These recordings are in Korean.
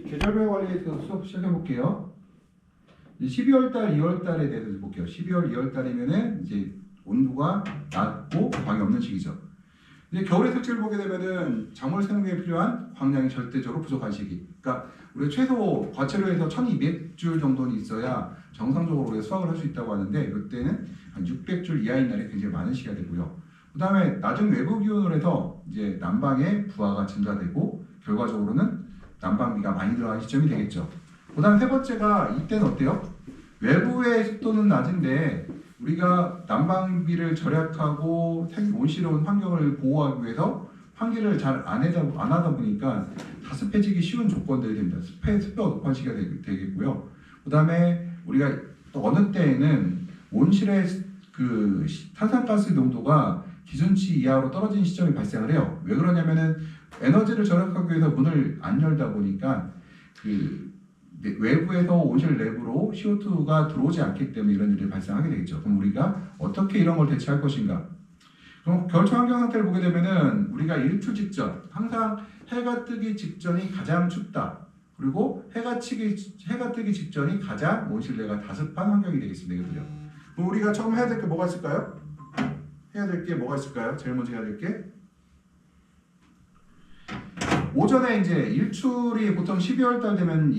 계절별 관리에 대해서 수업 시작해 볼게요. 12월 달, 2월 달에 대해서 볼게요. 12월, 2월 달이면은 이제 온도가 낮고 광이 없는 시기죠. 이제 겨울의 특징을 보게 되면은 작물 생육에 필요한 광량이 절대적으로 부족한 시기. 그러니까 우리가 최소 과체로 해서 1200줄 정도는 있어야 정상적으로 우리가 수확을 할 수 있다고 하는데 이때는 한 600줄 이하인 날이 굉장히 많은 시기가 되고요. 그 다음에 낮은 외부 기온으로 해서 이제 난방의 부하가 증가되고 결과적으로는 난방비가 많이 들어가는 시점이 되겠죠. 그 다음 세 번째가 이때는 어때요? 외부의 습도는 낮은데 우리가 난방비를 절약하고 온실온 환경을 보호하기 위해서 환기를 잘 안 하다 보니까 다습해지기 쉬운 조건들이 됩니다. 습도가 높은 시기가 되겠고요. 그 다음에 우리가 또 어느 때에는 온실의 그 탄산가스 농도가 기준치 이하로 떨어진 시점이 발생을 해요. 왜 그러냐면은 에너지를 절약하기 위해서 문을 안 열다 보니까 그 외부에서 온실 내부로 CO2가 들어오지 않기 때문에 이런 일이 발생하게 되겠죠. 그럼 우리가 어떻게 이런 걸 대체할 것인가? 그럼 겨울철 환경 상태를 보게 되면은 우리가 일출 직전, 항상 해가 뜨기 직전이 가장 춥다. 그리고 해가 뜨기 직전이 가장 온실내가 다습한 환경이 되겠습니다. 이거요. 그럼 우리가 처음 해야 될 게 뭐가 있을까요? 제일 먼저 해야 될 게 오전에 이제 일출이 보통 12월 달 되면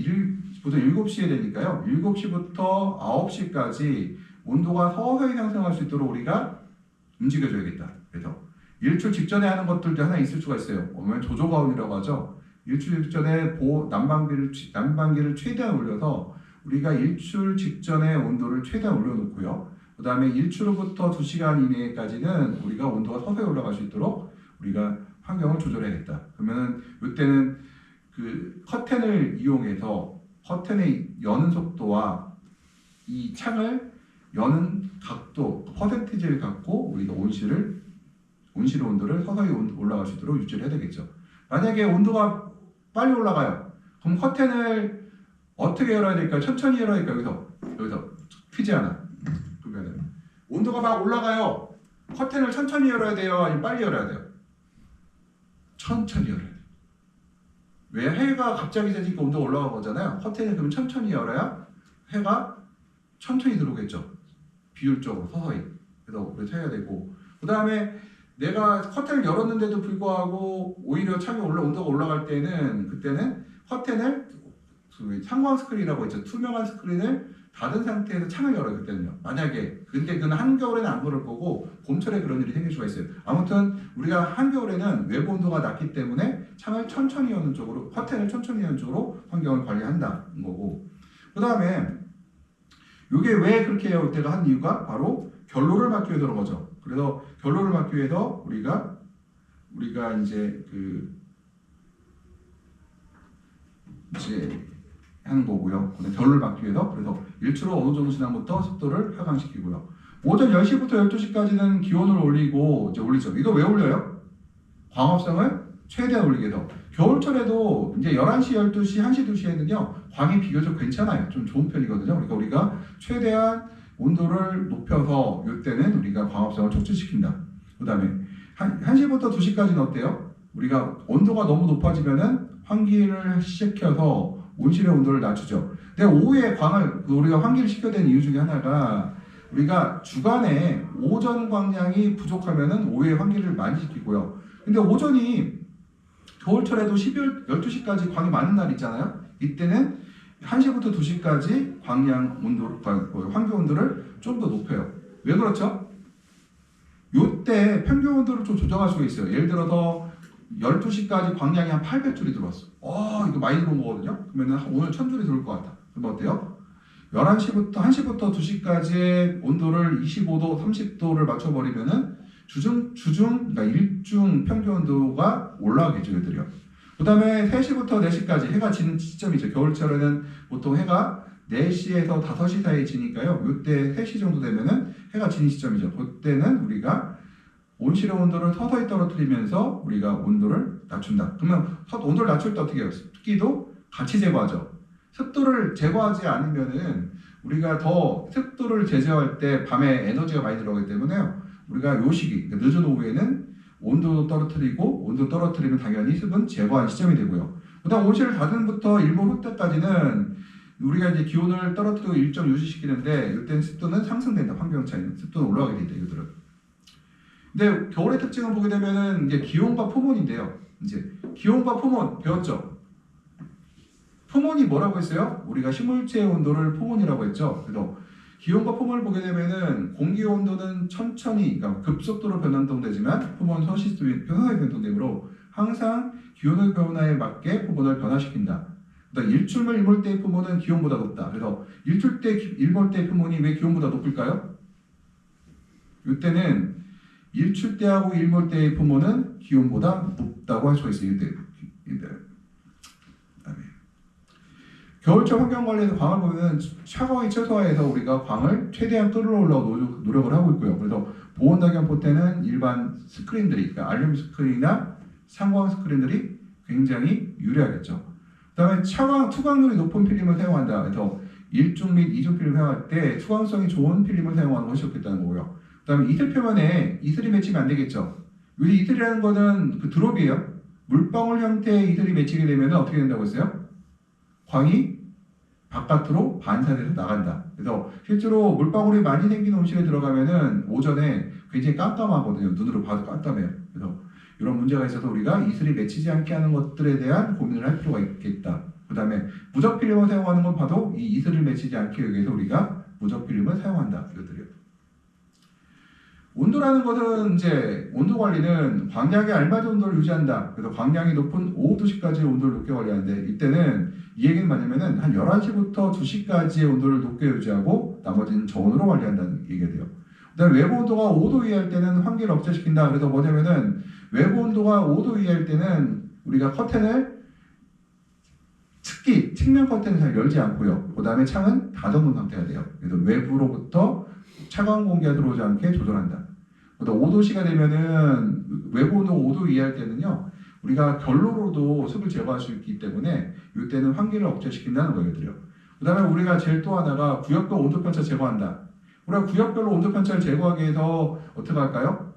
보통 7시에 되니까요. 7시부터 9시까지 온도가 서서히 상승할 수 있도록 우리가 움직여줘야겠다. 그래서 일출 직전에 하는 것들도 하나 있을 수가 있어요. 조조가온이라고 하죠. 일출 직전에 난방기를 최대한 올려서 우리가 일출 직전에 온도를 최대한 올려놓고요. 그 다음에 일출로부터 2시간 이내까지는 우리가 온도가 서서히 올라갈 수 있도록 우리가 환경을 조절해야겠다. 그러면은 이때는 그 커튼을 이용해서 커튼의 여는 속도와 이 창을 여는 각도, 퍼센티지를 갖고 우리가 온실의 온도를 서서히 올라갈 수 있도록 유지를 해야 되겠죠. 만약에 온도가 빨리 올라가요. 그럼 커튼을 어떻게 열어야 될까요? 천천히 열어야 될까요? 여기서 퀴즈 하나. 그러면은 온도가 막 올라가요. 커튼을 천천히 열어야 돼요? 아니면 빨리 열어야 돼요? 천천히 열어야 돼요. 왜? 해가 갑자기 새니까 온도가 올라간 거잖아요. 커튼을 그러면 천천히 열어야 해가 천천히 들어오겠죠. 비율적으로 서서히. 그래서 그렇게 해야 되고, 그 다음에 내가 커튼을 열었는데도 불구하고 오히려 창이 온도가 올라갈 때는 그때는 커튼을 상광 스크린이라고 있죠. 투명한 스크린을 닫은 상태에서 창을 열어요. 그때는요. 만약에 근데 그는 한겨울에는 안 그럴 거고 봄철에 그런 일이 생길 수가 있어요. 아무튼 우리가 한겨울에는 외부 온도가 낮기 때문에 창을 천천히 여는 쪽으로, 커튼을 천천히 여는 쪽으로 환경을 관리한다는 거고, 그 다음에 이게 왜 그렇게 해요? 때가 한 이유가 바로 결로를 막기 위해서 그런 거죠. 그래서 결로를 막기 위해서 우리가 이제 하는 거고요. 결로를 막기 위해서 그래서 일출로 어느 정도 지나부터 습도를 하강시키고요. 오전 10시부터 12시까지는 기온을 올리죠. 이거 왜 올려요? 광합성을 최대한 올리게 해서. 겨울철에도 이제 11시, 12시, 1시, 2시에는요 광이 비교적 괜찮아요. 좀 좋은 편이거든요. 그러니까 우리가 최대한 온도를 높여서 이때는 우리가 광합성을 촉진시킨다. 그 다음에 1시부터 2시까지는 어때요? 우리가 온도가 너무 높아지면은 환기를 시켜서 온실의 온도를 낮추죠. 근데 오후에 우리가 환기를 시켜야 되는 이유 중에 하나가 우리가 주간에 오전 광량이 부족하면은 오후에 환기를 많이 시키고요. 근데 오전이 겨울철에도 12월 12시까지 광이 많은 날 있잖아요. 이때는 1시부터 2시까지 환기 온도를 좀 더 높여요. 왜 그렇죠? 이때 평균 온도를 좀 조정할 수가 있어요. 예를 들어서 12시까지 광량이 한 800줄이 들어왔어. 이거 많이 들어온 거거든요. 그러면 오늘 1000줄이 들어올 것 같다. 그럼 어때요? 1시부터 2시까지의 온도를 25도, 30도를 맞춰버리면은 그러니까 일중 평균 온도가 올라가겠죠, 얘들이요. 그 다음에 3시부터 4시까지 해가 지는 시점이죠. 겨울철에는 보통 해가 4시에서 5시 사이에 지니까요. 이때 3시 정도 되면은 해가 지는 시점이죠. 그때는 우리가 온실의 온도를 서서히 떨어뜨리면서 우리가 온도를 낮춘다. 그러면 온도를 낮출 때 어떻게 해요? 습기도 같이 제거하죠. 습도를 제거하지 않으면은 우리가 더 습도를 제거할 때 밤에 에너지가 많이 들어가기 때문에요. 우리가 요 시기, 그러니까 늦은 오후에는 온도 떨어뜨리면 당연히 습은 제거한 시점이 되고요. 그 그다음 온실을 닫음부터 일몰 후 때까지는 우리가 이제 기온을 떨어뜨리고 일정 유지시키는데 이때는 습도는 상승된다. 환경 차이는 습도는 올라가게 된다. 이거들은. 근데 겨울의 특징을 보게 되면은 이제 기온과 포몬인데요. 이제 기온과 포몬 배웠죠. 포몬이 뭐라고 했어요? 우리가 식물체의 온도를 포몬이라고 했죠. 그래서 기온과 포몬을 보게 되면은 공기 온도는 천천히, 그러니까 급속도로 변동되지만 포몬은 서식도의 변동되므로 항상 기온의 변화에 맞게 포몬을 변화시킨다. 그다음 일출물 일몰 때의 포몬은 기온보다 높다. 그래서 일출 때 일몰 때의 포몬이 왜 기온보다 높을까요? 이때는 일출 때하고 일몰 때의 포몬은 기온보다 높다고 할 수가 있어요. 이때. 겨울철 환경관리에서 광을 보면 차광이 최소화해서 우리가 광을 최대한 끌어올리려고 노력을 하고 있고요. 그래서 보온낙연 때는 일반 스크린들이, 그러니까 알루미늄 스크린이나 상광 스크린들이 굉장히 유리하겠죠. 그 다음에 투광률이 높은 필름을 사용한다. 그래서 1중 및 2중 필름 사용할 때 투광성이 좋은 필름을 사용하는 것이 좋겠다는 거고요. 그 다음에 이슬 표면에 이슬이 맺히면 안 되겠죠. 여기 이슬이라는 거는 그 드롭이에요. 물방울 형태의 이슬이 맺히게 되면 어떻게 된다고 했어요? 광이 바깥으로 반사돼서 나간다. 그래서 실제로 물방울이 많이 생기는 온실에 들어가면은 오전에 굉장히 깜깜하거든요. 눈으로 봐도 깜깜해요. 그래서 이런 문제가 있어서 우리가 이슬이 맺히지 않게 하는 것들에 대한 고민을 할 필요가 있겠다. 그 다음에 무적필름을 사용하는 건 봐도 이 이슬을 맺히지 않기 위해서 우리가 무적필름을 사용한다. 이것들이요. 온도라는 것은 이제 온도 관리는 광량에 알맞은 온도를 유지한다. 그래서 광량이 높은 오후 2시까지 온도를 높게 관리하는데 이때는 이 얘기는 뭐냐면은 한 11시부터 2시까지의 온도를 높게 유지하고 나머지는 저온으로 관리한다는 얘기가 돼요. 그다음에 외부 온도가 5도 이하일 때는 환기를 억제시킨다. 그래서 뭐냐면은 외부 온도가 5도 이하일 때는 우리가 커튼을 특히 측면 커튼을 잘 열지 않고요. 그 다음에 창은 닫아놓은 상태가 돼요. 그래서 외부로부터 차가운 공기가 들어오지 않게 조절한다. 그다음 5도씨가 되면은 외부 온도가 5도 이하일 때는요. 우리가 결로로도 습을 제거할 수 있기 때문에 이때는 환기를 억제시킨다는 거거든요. 그 다음에 우리가 제일 또 하나가 구역별 온도 편차 제거한다. 우리가 구역별로 온도 편차를 제거하기 위해서 어떻게 할까요?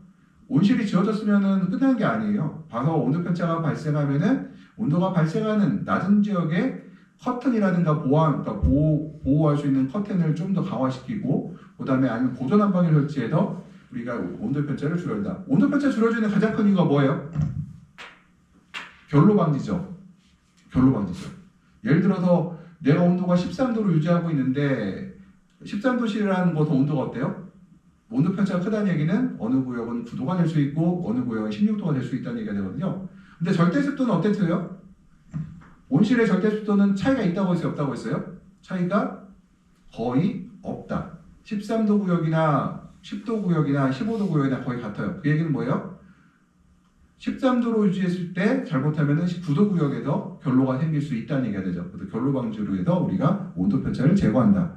온실이 지어졌으면 끝난 게 아니에요. 봐서 온도 편차가 발생하면은 온도가 발생하는 낮은 지역에 커튼이라든가 그러니까 보호할 수 있는 커튼을 좀 더 강화시키고, 그 다음에 아니면 고전 난방을 설치해서 우리가 온도 편차를 줄여준다. 온도 편차 줄여주는 가장 큰 이유가 뭐예요? 결로 방지죠. 결로 방지죠. 예를 들어서 내가 온도가 13도로 유지하고 있는데 13도씨라는 것은 온도가 어때요? 온도 편차가 크다는 얘기는 어느 구역은 9도가 될 수 있고 어느 구역은 16도가 될 수 있다는 얘기가 되거든요. 근데 절대 습도는 어땠어요? 온실의 절대 습도는 차이가 있다고 했어요? 없다고 했어요? 차이가 거의 없다. 13도 구역이나 10도 구역이나 15도 구역이나 거의 같아요. 그 얘기는 뭐예요? 13도로 유지했을 때 잘못하면 19도 구역에서 결로가 생길 수 있다는 얘기가 되죠. 그래서 결로 방지로 해서 우리가 온도 편차를 제거한다.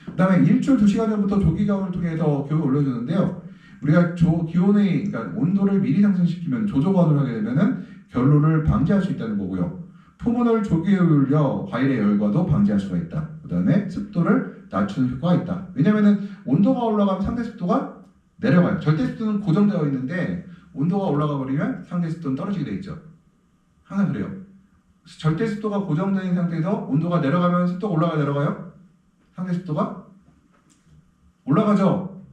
그 다음에 일출 2시간 전부터 조기가온을 통해서 기온을 올려주는데요. 우리가 기온의, 그러니까 온도를 미리 상승시키면 조조가온을 하게 되면은 결로를 방지할 수 있다는 거고요. 포문을 조기에 올려 과일의 열과도 방지할 수가 있다. 그 다음에 습도를 낮추는 효과가 있다. 왜냐면은 온도가 올라가면 상대 습도가 내려가요. 절대 습도는 고정되어 있는데 온도가 올라가 버리면 상대 습도는 떨어지게 돼 있죠. 항상 그래요. 절대 습도가 고정된 상태에서 온도가 내려가면 습도가 올라가 내려가요? 상대 습도가 올라가죠.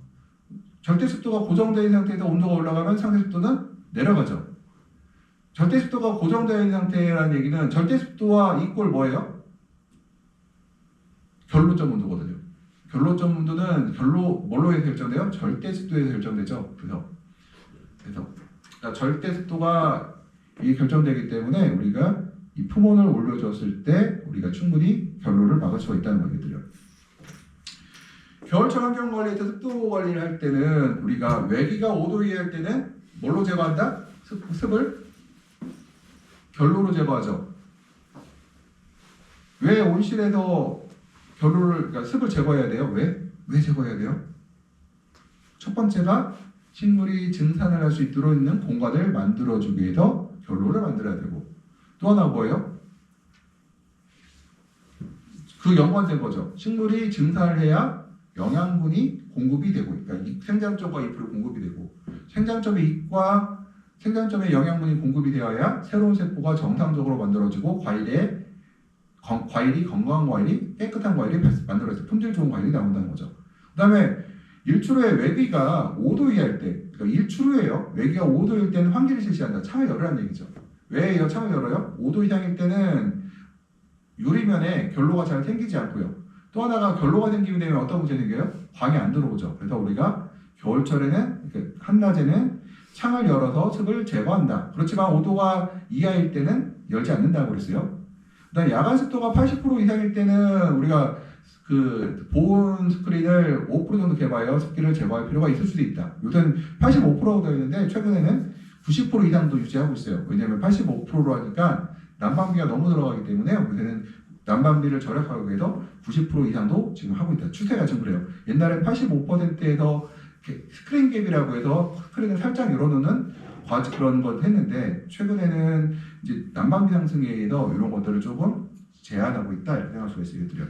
절대 습도가 고정된 상태에서 온도가 올라가면 상대 습도는 내려가죠. 절대 습도가 고정되어 있는 상태라는 얘기는 절대 습도와 이꼴 뭐예요? 결로점 온도거든요. 결로점 온도는 뭘로 해서 결정돼요? 절대 습도에서 결정되죠. 그래서 그러니까 절대 습도가 이게 결정되기 때문에 우리가 이 포몬을 올려줬을 때 우리가 충분히 결로를 막을 수가 있다는 거거든요. 겨울철 환경 관리에 서 습도 관리를 할 때는 우리가 외기가 5도 이하일 때는 뭘로 제거한다? 습을 결로로 제거하죠. 왜 온실에서 그러니까 습을 제거해야 돼요? 왜 제거해야 돼요? 첫 번째가 식물이 증산을 할 수 있도록 있는 공간을 만들어주기 위해서 결로를 만들어야 되고, 또 하나 뭐예요? 그 연관된 거죠. 식물이 증산을 해야 영양분이 공급이 되고, 그러니까 생장점과 잎으로 공급이 되고, 생장점의 잎과 생장점에 영양분이 공급이 되어야 새로운 세포가 정상적으로 만들어지고 과일이 건강한 과일이 깨끗한 과일이 만들어져서 품질 좋은 과일이 나온다는 거죠. 그 다음에 일출 후에 외기가 5도 이하일 때, 그러니까 일출 후에요. 외기가 5도일 때는 환기를 실시한다. 창을 열으라는 얘기죠. 왜 이 창을 열어요? 5도 이상일 때는 유리면에 결로가 잘 생기지 않고요. 또 하나가 결로가 생기게 되면 어떤 문제 생겨요? 광이 안 들어오죠. 그래서 우리가 겨울철에는 한낮에는 창을 열어서 습을 제거한다. 그렇지만 5도가 이하일 때는 열지 않는다고 그랬어요. 그다음 야간 습도가 80% 이상일 때는 우리가 그 보온 스크린을 5% 정도 개방하여 습기를 제거할 필요가 있을 수도 있다. 요새는 85%가 되어 있는데 최근에는 90% 이상도 유지하고 있어요. 왜냐하면 85%로 하니까 난방비가 너무 들어가기 때문에 요새는 난방비를 절약하기 위해서 90% 이상도 지금 하고 있다. 추세가 지금 그래요. 옛날엔 85%에서 스크린 갭이라고 해서 스크린을 살짝 열어놓는 그런 걸 했는데 최근에는 이제 난방비 상승에 의해서 이런 것들을 조금 제한하고 있다 이렇게 생각할 수가 있어요. 이들이요.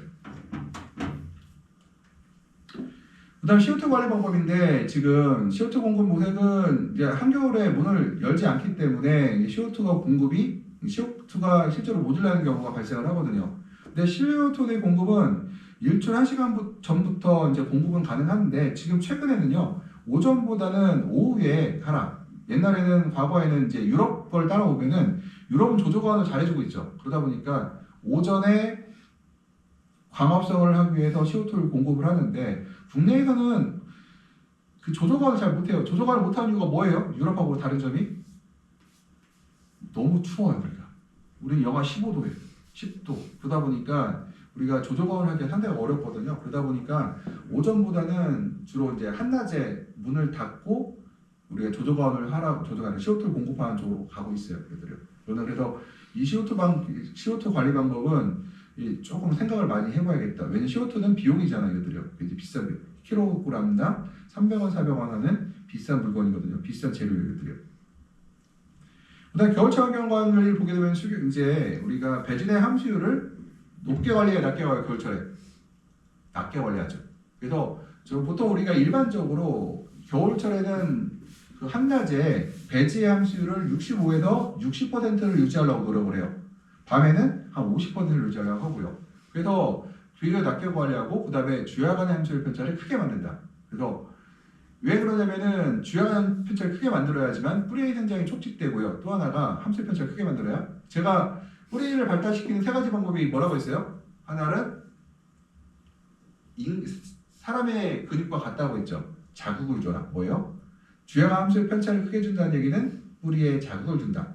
그다음 CO2 관리 방법인데 지금 CO2 공급 모색은 이제 한겨울에 문을 열지 않기 때문에 CO2가 실제로 모자라는 경우가 발생을 하거든요. 근데 CO2의 공급은 일출 1시간 전부터 이제 공급은 가능한데 지금 최근에는요 오전보다는 오후에 가라. 옛날에는 과거에는 이제 유럽 걸 따라오면은 유럽은 조조관을 잘해주고 있죠. 그러다 보니까 오전에 광합성을 하기 위해서 CO2를 공급을 하는데 국내에서는 그 조조관을 잘 못해요. 조조관을 못하는 이유가 뭐예요? 유럽하고 다른 점이 너무 추워요. 우리가 우리는 영하 15도예요. 10도. 그러다 보니까 우리가 조조관을 하기가 상당히 어렵거든요. 그러다 보니까 오전보다는 주로 이제 한낮에 문을 닫고 우리가 조조관을 CO2를 공급하는 쪽으로 가고 있어요. 저는 그래서 이 CO2 관리 방법은 조금 생각을 많이 해봐야겠다. 왜냐면 CO2는 비용이잖아요. 이제 비싼 킬로그램당 300원, 400원 하는 비싼 물건이거든요. 비싼 재료예요. 그다음 겨울철 환경관리를 보게 되면 이제 우리가 배진의 함수율을 높게 관리해야 낮게 관리해요. 겨울철에 낮게 관리하죠. 그래서 보통 우리가 일반적으로 겨울철에는 그 한낮에 배지의 함수율을 65에서 60%를 유지하려고 노력을 해요. 밤에는 한 50%를 유지하려고 하고요. 그래서 비를 낮게 관리하고 그 다음에 주야간의 함수율 편차를 크게 만든다. 그래서 왜 그러냐면은 주야간 편차를 크게 만들어야지만 뿌리의 생장이 촉진되고요. 또 하나가 함수율 편차를 크게 만들어야 제가 뿌리를 발달시키는 세 가지 방법이 뭐라고 했어요? 하나는 사람의 근육과 같다고 했죠. 자극을 줘라. 뭐예요? 주야간 함수율 편차를 크게 준다는 얘기는 뿌리에 자극을 준다.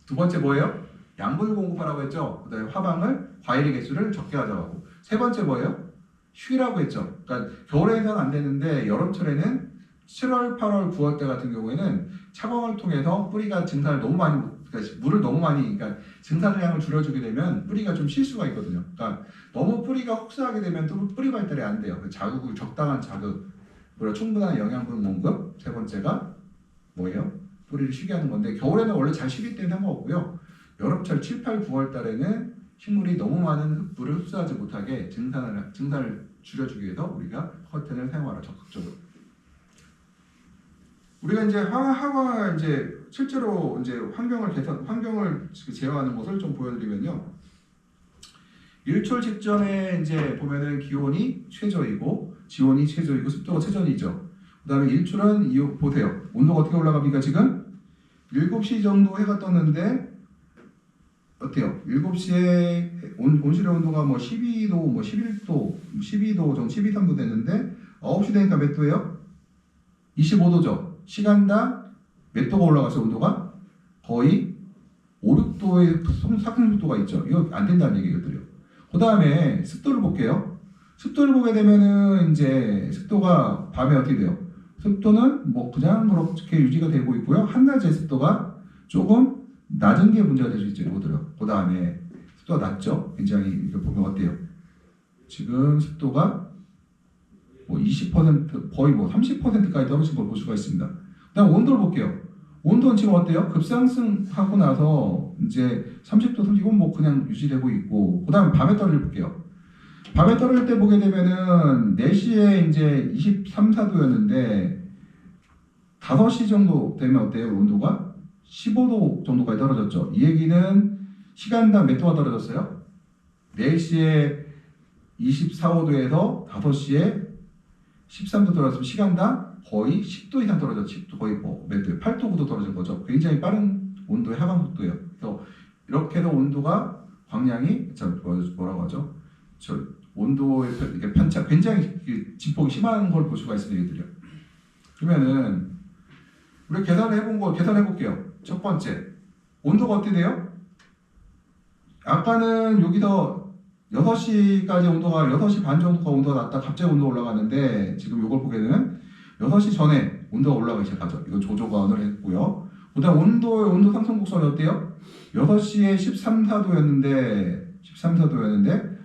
두 번째 뭐예요? 양분을 공급하라고 했죠. 그 다음에 화방을 과일의 개수를 적게 하자고. 세 번째 뭐예요? 쉬라고 했죠. 그러니까 겨울에는 안 되는데 여름철에는 7월, 8월, 9월 때 같은 경우에는 차광을 통해서 뿌리가 증산을 너무 많이, 그러니까 물을 너무 많이, 그러니까 증산량을 줄여주게 되면 뿌리가 좀 쉴 수가 있거든요. 그러니까 너무 뿌리가 혹사하게 되면 또 뿌리 발달이 안 돼요. 자극을 적당한 자극, 충분한 영양분 공급. 세 번째가 뭐예요? 뿌리를 쉬게 하는 건데 겨울에는 원래 잘 쉬기 때문에 상관없고요. 여름철 7, 8, 9월 달에는 식물이 너무 많은 물을 흡수하지 못하게 증산을 줄여주기 위해서 우리가 커튼을 사용하라. 적극적으로. 우리가 이제 이제 실제로 이제 환경을 제어하는 것을 좀 보여드리면요. 일출 직전에 이제 보면은 기온이 최저이고 지온이 최저이고 습도가 최저이죠. 그다음에 일출은 보세요. 온도가 어떻게 올라갑니까 지금? 7시 정도 해가 떴는데 어때요? 7시에 온실의 온도가 12도, 11도, 12도 정도, 12, 3도 됐는데 9시 되니까 몇 도예요? 25도죠. 시간당 몇 도가 올라가서 온도가? 거의 5, 6도의 상승도가 있죠. 이거 안 된다는 얘기거든요. 그 다음에 습도를 볼게요. 습도를 보게 되면은 이제 습도가 밤에 어떻게 돼요? 습도는 그냥 그렇게 유지가 되고 있고요. 한낮의 습도가 조금 낮은 게 문제가 될 수 있죠. 이거들요. 그 다음에 습도가 낮죠. 굉장히 이렇게 보면 어때요? 지금 습도가 20% 거의 30%까지 떨어진 걸 볼 수가 있습니다. 그다음 온도를 볼게요. 온도는 지금 어때요? 급상승하고 나서 이제 30도, 30도 그냥 유지되고 있고, 그다음에 밤에 떨어질 볼게요. 밤에 떨어질 때 보게 되면은 4시에 이제 23, 4도였는데 5시 정도 되면 어때요? 온도가 15도 정도까지 떨어졌죠. 이 얘기는 시간당 몇 도가 떨어졌어요? 4시에 24, 5도에서 5시에 13도 떨어졌으면 시간당 거의 10도 이상 떨어졌죠. 10도 거의 몇 도예요? 8도, 9도 떨어진 거죠. 굉장히 빠른 온도의 하강 속도예요. 그래서 이렇게 해서 온도가 광량이 뭐라고 하죠? 온도의 이렇게 편차 굉장히 진폭이 심한 걸 볼 수가 있습니다. 얘들이요. 그러면은 우리 계산해 볼게요. 첫 번째 온도가 어떻게 돼요? 아까는 여기서 6시까지 온도가 6시 반 정도가 온도가 낮다 갑자기 온도가 올라갔는데 지금 이걸 보게 되면 6시 전에 온도가 올라가기 시작하죠. 이거 조조관을 했고요. 그 다음 온도 상승 곡선이 어때요? 6시에 13, 4도였는데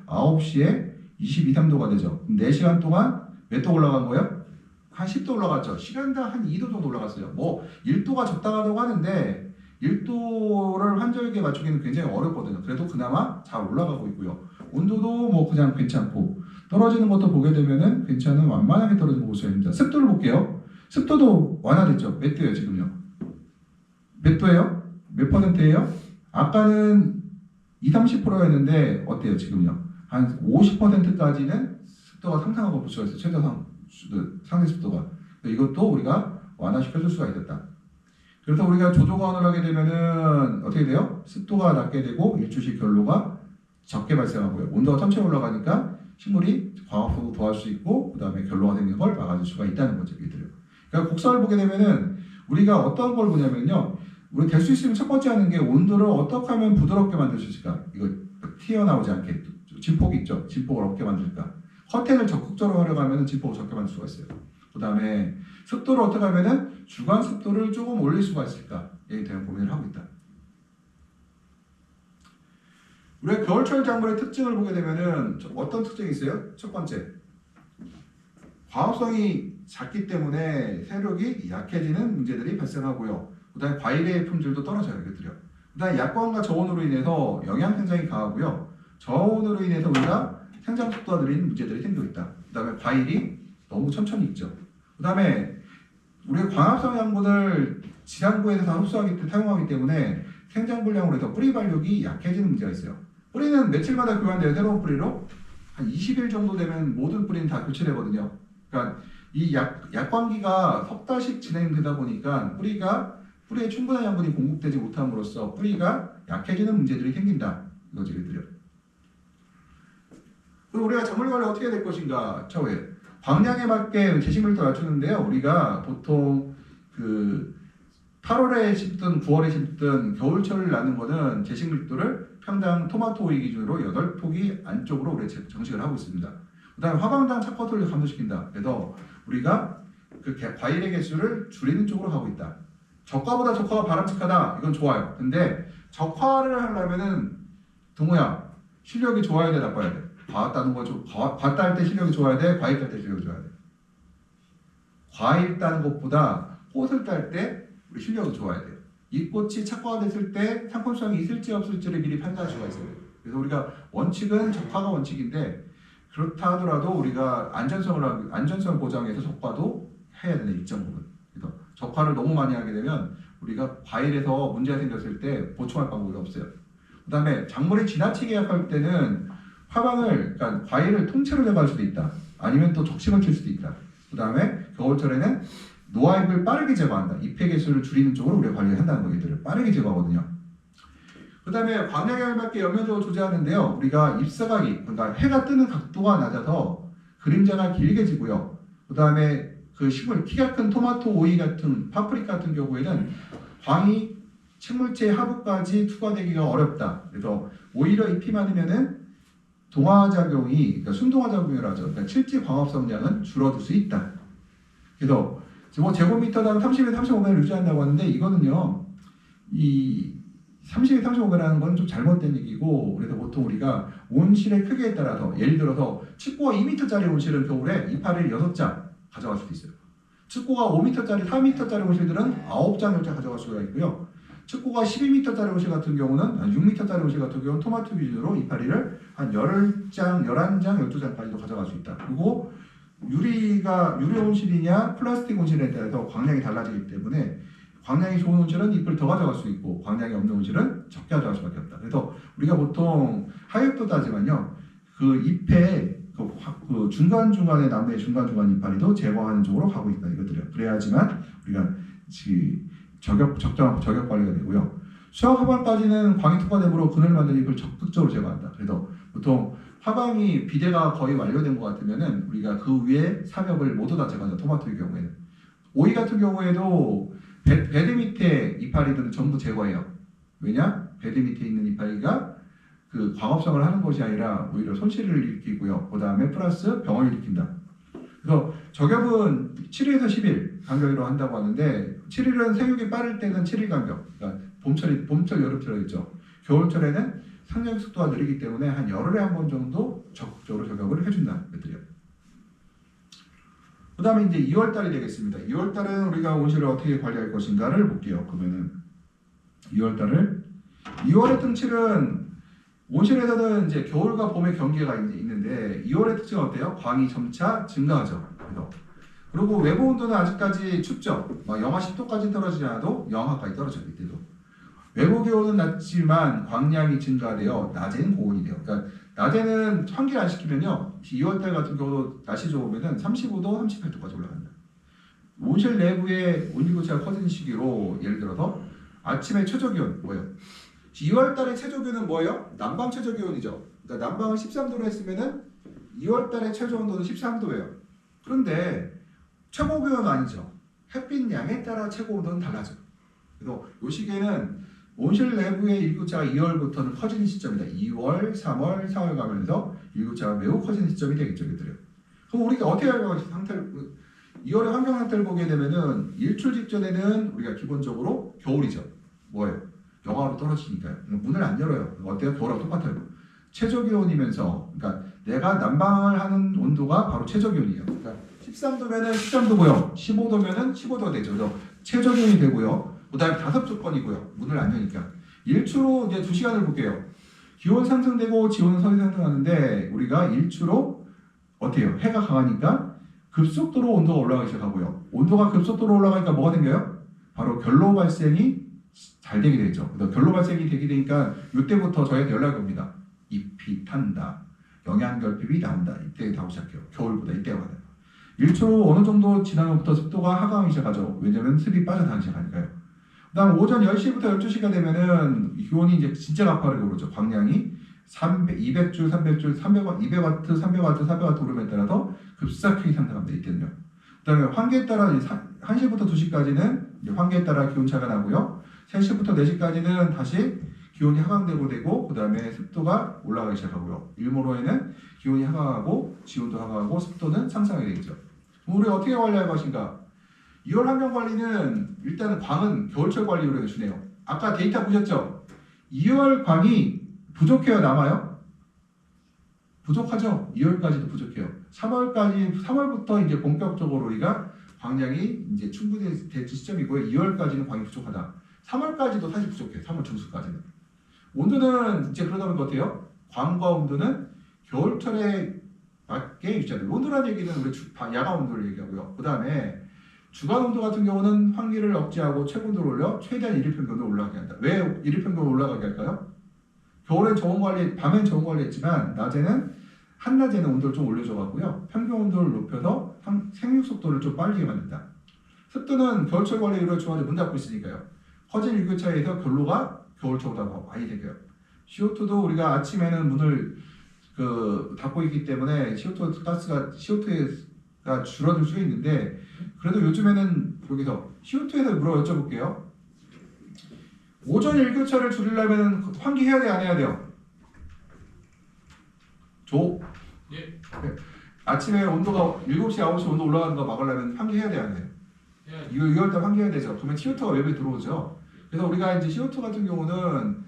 9시에 22, 3도가 되죠. 4시간 동안 몇 도 올라간 거예요? 한 10도 올라갔죠. 시간당 한 2도 정도 올라갔어요. 뭐 1도가 적당하다고 하는데 1도를 환절기에 맞추기는 굉장히 어렵거든요. 그래도 그나마 잘 올라가고 있고요. 온도도 뭐 그냥 괜찮고 떨어지는 것도 보게 되면은 괜찮은 완만하게 떨어지는 걸 볼 수 있습니다. 습도를 볼게요. 습도도 완화됐죠. 몇 도예요 지금요? 몇 도예요? 몇 퍼센트예요? 아까는 20, 30%였는데 어때요 지금요? 한 50%까지는 습도가 상승하고 볼 수가 있어요. 최저 상대 습도가. 이것도 우리가 완화시켜줄 수가 있었다. 그래서 우리가 조조관을 하게 되면은 어떻게 돼요? 습도가 낮게 되고 일주시 결로가 적게 발생하고요. 온도가 천천히 올라가니까 식물이 광합성도 더할 수 있고 그 다음에 결로가 생기는 걸 막아줄 수가 있다는 거죠. 이들요. 그러니까 곡선을 보게 되면은 우리가 어떤 걸 보냐면요. 우리 될 수 있으면 첫 번째 하는 게 온도를 어떻게 하면 부드럽게 만들 수 있을까? 이거 튀어나오지 않게 진폭이 있죠. 진폭을 없게 만들까? 커튼을 적극적으로 활용하면 진폭을 적게 만들 수가 있어요. 그 다음에 습도를 어떻게 하면은 주간 습도를 조금 올릴 수가 있을까? 여기에 대한 고민을 하고 있다. 우리가 겨울철 작물의 특징을 보게 되면은 어떤 특징이 있어요? 첫 번째, 광합성이 작기 때문에 세력이 약해지는 문제들이 발생하고요. 그 다음에 과일의 품질도 떨어져요. 이것들이요. 그 다음에 약광과 저온으로 인해서 영양 생성이 강하고요. 저온으로 인해서 우리가 생장 속도가 느린 문제들이 생기고 있다. 그 다음에 과일이 너무 천천히 익죠. 그 다음에 우리가 광합성 양분을 지상부에서 다 사용하기 때문에 생장 불량으로 해서 뿌리 발육이 약해지는 문제가 있어요. 뿌리는 며칠마다 교환돼요. 새로운 뿌리로. 한 20일 정도 되면 모든 뿌리는 다 교체되거든요. 그러니까 이 약광기가 석 달씩 진행되다 보니까 뿌리에 충분한 양분이 공급되지 못함으로써 뿌리가 약해지는 문제들이 생긴다. 이거죠. 그럼 우리가 작물 관리 어떻게 해야 될 것인가? 차후에 광량에 맞게 제식밀도 맞추는데요. 우리가 보통 그 8월에 심든 9월에 심든 겨울철을 나는 거는 제식밀도를 평당 토마토 오이 기준으로 8포기 안쪽으로 우리 정식을 하고 있습니다. 그 다음에 화방당 착과토를 감소시킨다. 그래서 우리가 그 과일의 개수를 줄이는 쪽으로 가고 있다. 적화보다 적화가 바람직하다. 이건 좋아요. 근데 적화를 하려면은 동호야 실력이 좋아야 돼, 나빠야 돼? 봤다는 거죠. 봤다 할 때 실력이 좋아야 돼, 과일 딸 때 실력이 좋아야 돼. 과일 따는 것보다 꽃을 딸 때 우리 실력이 좋아야 돼요. 이 꽃이 착과가 됐을 때 상품성이 있을지 없을지를 미리 판단할 수가 있어요. 그래서 우리가 원칙은 적화가 원칙인데 그렇다 하더라도 우리가 안전성을 보장해서 적화도 해야 되는 일정 부분. 그래서 적화를 너무 많이 하게 되면 우리가 과일에서 문제가 생겼을 때 보충할 방법이 없어요. 그 다음에 작물이 지나치게 약할 때는 그러니까 과일을 통째로 제거할 수도 있다. 아니면 또 적심을 칠 수도 있다. 그 다음에 겨울철에는 노화잎을 빠르게 제거한다. 잎의 개수를 줄이는 쪽으로 우리가 관리를 한다는 거기들을 빠르게 제거하거든요. 그 다음에 광량에 맞게 연면적으로 조제하는데요. 우리가 잎사각이, 그러니까 해가 뜨는 각도가 낮아서 그림자가 길게 지고요. 그 다음에 그 식물, 키가 큰 토마토, 오이 같은, 파프리카 같은 경우에는 광이 식물체 하부까지 투과되기가 어렵다. 그래서 오히려 잎이 많으면은 동화작용이, 그러니까 순동화작용이라고 하죠. 그러니까 실제 광합성량은 줄어들 수 있다. 그래서 뭐 제곱미터당 30에서 35배를 유지한다고 하는데 이거는요, 이 30에서 35배라는 건 좀 잘못된 얘기고, 그래서 보통 우리가 온실의 크기에 따라서 예를 들어서 칩고가 2m짜리 온실은 겨울에 이파리를 6장 가져갈 수도 있어요. 칩고가 5m짜리, 4m짜리 온실들은 9장, 10장 가져갈 수가 있고요. 칩고가 12m짜리 온실 같은 경우는 6m짜리 온실 같은 경우는 토마토 기준으로 이파리를 한 10장, 11장, 12장까지도 가져갈 수 있다. 그리고 유리 온실이냐 플라스틱 온실에 따라서 광량이 달라지기 때문에 광량이 좋은 온실은 잎을 더 가져갈 수 있고 광량이 없는 온실은 적게 가져갈 수밖에 없다. 그래서 우리가 보통 하엽도 따지만요. 그 잎의 그 중간중간에 나무의 중간중간 이파리도 제거하는 쪽으로 가고 있다. 이것들이요. 그래야지만 우리가 적정한 저격 관리가 되고요. 수확 하반까지는 광이 특화되므로 그늘 만든 잎을 적극적으로 제거한다. 그래서 보통 하방이 비대가 거의 완료된 것 같으면은 우리가 그 위에 사벽을 모두 다 제거한다. 토마토의 경우에는. 오이 같은 경우에도 베드 밑에 이파리들은 전부 제거해요. 왜냐? 베드 밑에 있는 이파리가 그 광합성을 하는 것이 아니라 오히려 손실을 일으키고요. 그 다음에 플러스 병을 일으킨다. 그래서 저격은 7일에서 10일 간격으로 한다고 하는데 7일은 생육이 빠를 때는 7일 간격. 그러니까 봄철, 여름철에 있죠. 겨울철에는 상륙 속도가 느리기 때문에 한 열흘에 한 번 정도 적극적으로 저격을 해준다. 그랬더래요. 그 다음에 이제 2월달이 되겠습니다. 2월달은 우리가 온실을 어떻게 관리할 것인가를 볼게요. 그러면은 2월의 등칠은 온실에서는 이제 겨울과 봄의 경계가 이제 있는데 2월의 특징은 어때요? 광이 점차 증가하죠. 그리고 외부 온도는 아직까지 춥죠. 막 영하 10도까지 떨어지지 않아도 영하까지 떨어져요. 이때도. 외부 기온은 낮지만 광량이 증가되어 낮에는 고온이 돼요. 그러니까 낮에는 환기를 안 시키면요. 2월달 같은 경우도 날씨 좋으면은 35도, 38도까지 올라간다. 온실 내부의 온실고체가 커지는 시기로 예를 들어서 아침에 최저기온 뭐예요? 2월달의 최저기온은 뭐예요? 남방 최저기온이죠. 그러니까 남방을 13도로 했으면은 2월달의 최저온도는 13도예요. 그런데 최고기온은 아니죠. 햇빛 양에 따라 최고온도는 달라져요. 그래서 이 시기에는 온실 내부의 일교차가 2월부터는 커지는 시점이다. 2월, 3월, 4월 가면서 일교차가 매우 커지는 시점이 되겠죠. 그럼 우리가 어떻게 할까? 2월의 환경 상태를 보게 되면은 일출 직전에는 우리가 기본적으로 겨울이죠. 뭐예요? 영하로 떨어지니까요. 문을 안 열어요. 어때요? 겨울하고 똑같아요. 최저기온이면서, 그러니까 내가 난방을 하는 온도가 바로 최저기온이에요. 그러니까 13도면은 13도고요. 15도면은 15도가 되죠. 그래서 최저기온이 되고요. 그 다음에 다섯 조건이고요. 문을 안 여니까. 일추로 이제 2시간을 볼게요. 기온 상승되고 지온은 서서히 상승하는데 우리가 일추로 어때요? 해가 강하니까 급속도로 온도가 올라가기 시작하고요. 온도가 급속도로 올라가니까 뭐가 생겨요? 바로 결로 발생이 잘 되게 되죠. 그래서 결로 발생이 되게 되니까 이때부터 저희한테 연락이 옵니다. 잎이 탄다. 영양결핍이 나온다. 이때 나오기 시작해요. 겨울보다 이때가 많아요. 일초로 어느 정도 지나면부터 습도가 하강하기 시작하죠. 왜냐면 습이 빠져나가기 시작하니까요. 그 다음 오전 10시부터 12시가 되면은 기온이 이제 진짜 가파르게 오르죠. 광량이 200줄, 300줄, 300W, 200W, 300W, 400W 오름에 따라서 급삭하게 상승합니다. 이때는요. 그 다음에 환기에 따라 1시부터 2시까지는 환기에 따라 기온차가 나고요. 3시부터 4시까지는 다시 기온이 하강되고 되고 그 다음에 습도가 올라가기 시작하고요. 일몰호에는 기온이 하강하고 지온도 하강하고 습도는 상승하게 되겠죠. 그럼 우리 어떻게 관리할 것인가? 2월 환경관리는 일단은 광은 겨울철 관리 요령을 주네요. 아까 데이터 보셨죠? 2월 광이 부족해요? 남아요? 부족하죠? 2월까지도 부족해요. 3월부터 이제 본격적으로 우리가 광량이 이제 충분히 될 시점이고요. 2월까지는 광이 부족하다. 3월까지도 사실 부족해요. 3월 중순까지는. 온도는 이제 그러다 보니까 어때요? 광과 온도는 겨울철에 맞게 유지하는. 온도라는 얘기는 우리 야간 온도를 얘기하고요. 그 다음에 주간 온도 같은 경우는 환기를 억제하고 최고온도를 올려 최대한 일일평균으로 올라가게 한다. 왜 일일평균으로 올라가게 할까요? 겨울엔 저온 관리, 밤엔 저온 관리했지만 낮에는 한낮에는 온도를 좀 올려줘가고요. 평균 온도를 높여서 생육 속도를 좀 빨리 만든다. 습도는 겨울철 관리로 중앙에 문 닫고 있으니까요. 커진 일교차에서 결로가 겨울철보다 더 많이 생겨요. CO2도 우리가 아침에는 문을 닫고 있기 때문에 CO2가 줄어들 수 있는데 그래도 요즘에는 여기서 CO2에서 여쭤볼게요. 오전 일교차를 줄이려면 환기해야 돼, 안 해야 돼요? 예. 네. 아침에 온도가 7시, 9시 온도 올라가는 거 막으려면 환기해야 돼, 안 돼요? 예. 2월달 환기해야 되죠. 그러면 CO2가 외부에 들어오죠. 그래서 우리가 이제 CO2 같은 경우는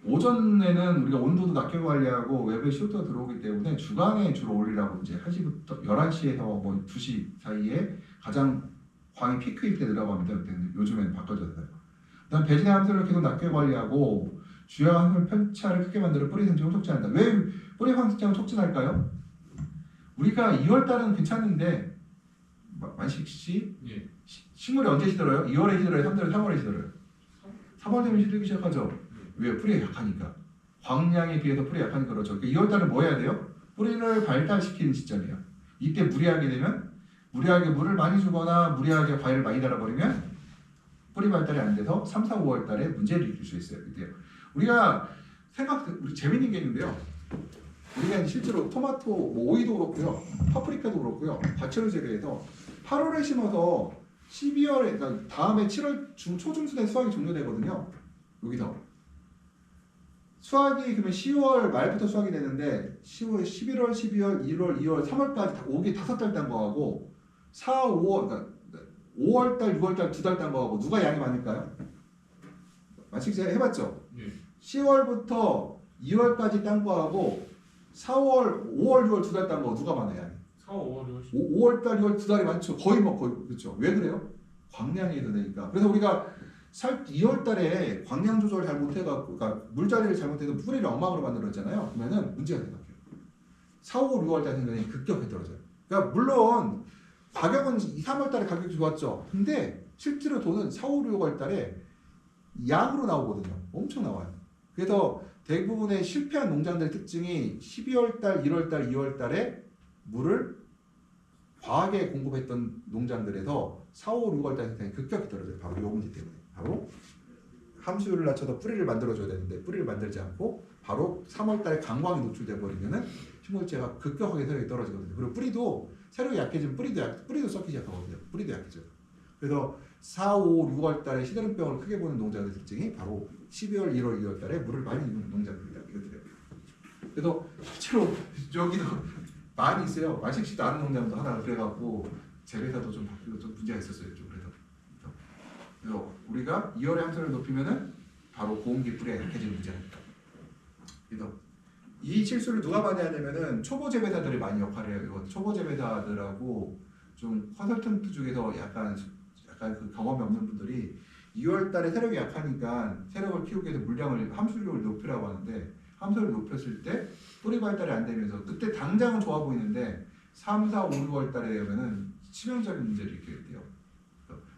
오전에는 우리가 온도도 낮게 관리하고 외부에 CO2가 들어오기 때문에 주간에 주로 올리라고 이제 1시부터 11시에서 뭐 2시 사이에 가장 광이 피크일 때 들어갑니다. 그때는 요즘에는 바꿔졌어요. 그다음 배진의 함수를 계속 낮게 관리하고 주요 함수 편차를 크게 만들어 뿌리 생장을 촉진한다. 왜 뿌리 생장을 촉진할까요? 우리가 2월달은 괜찮은데 만식 씨 예. 식물이 언제 시들어요? 2월에 시들어요? 3월에 시들어요? 3월 되면 시들기 시작하죠. 왜? 뿌리가 약하니까. 광량에 비해서 뿌리가 약하니까 그렇죠. 2월달은 뭐 해야 돼요? 뿌리를 발달시키는 시점이에요. 이때 무리하게 되면 무리하게 물을 많이 주거나 무리하게 과일을 많이 달아버리면 뿌리 발달이 안 돼서 3, 4, 5월달에 문제를 일으킬 수 있어요. 이때요. 우리가 우리 재밌는 게 있는데요. 우리가 이제 실제로 토마토, 오이도 그렇고요, 파프리카도 그렇고요, 과채를 재배해서 8월에 심어서 12월에, 그러니까 다음에 7월 초중순에 수확이 종료되거든요. 여기서 수확이 그러면 10월 말부터 수확이 되는데 10월, 11월, 12월, 1월, 2월, 3월까지 오기 5달 딴 거하고 4, 5월, 그러니까 5월달, 6월달 2달 딴 거하고 누가 양이 많을까요? 마치 제가 해봤죠. 예. 10월부터 2월까지 딴 거하고 4월, 5월, 6월 2달 딴 거 누가 많아요? 양이? 4, 5월, 6월. 5월달, 6월 2달이 많죠. 거의 그렇죠. 왜 그래요? 광량이 더 되니까. 그래서 우리가 2월달에 광량 조절 잘 못해갖고, 그러니까 물자리를 잘못해서 뿌리를 엉망으로 만들었잖아요. 그러면은 문제가 생각해요. 4, 5, 6월달 생각이 급격히 떨어져요. 그러니까 물론 가격은 2, 3월달에 가격이 좋았죠. 근데 실제로 돈은 4, 5, 6월달에 양으로 나오거든요. 엄청 나와요. 그래서 대부분의 실패한 농장들 특징이 12월달, 1월달, 2월달에 물을 과하게 공급했던 농장들에서 4, 5, 6월달 생산이 급격히 떨어져요. 바로 이 문제 때문에. 바로 함수율을 낮춰서 뿌리를 만들어줘야 되는데 뿌리를 만들지 않고 바로 3월달에 강광이 노출돼 버리면은 식물체가 급격하게 세력이 떨어지거든요. 그리고 뿌리도 세력이 약해지면 뿌리도 썩기 시작하거든요. 뿌리도 약해져요. 그래서 4, 5, 6월달에 시드름병을 크게 보는 농장의 특징이 바로 12월, 1월, 2월달에 물을 많이 주는 농장들이다. 이것들이에요. 그래서 실제로 여기도 많이 있어요. 말식시도 않은 농장도 하나 그래갖고 재배사도 좀 바뀌고 좀 문제가 있었어요. 좀 그래서 우리가 2월에 함수를 높이면은 바로 고온기 뿌리가 약해지는 문제가 있다. 그래서 이 실수를 누가 많이 하냐면은 초보 재배사들이 많이 역할을 해요. 이거 초보 재배사들하고 좀 컨설턴트 중에서 약간 그 경험이 없는 분들이 2월달에 세력이 약하니까 세력을 키우기 위해서 물량을 함수력을 높이라고 하는데 함수를 높였을 때 뿌리 발달이 안 되면서 그때 당장은 좋아 보이는데 3, 4, 5, 6월달에 되면은 치명적인 문제를 일으키게 돼요.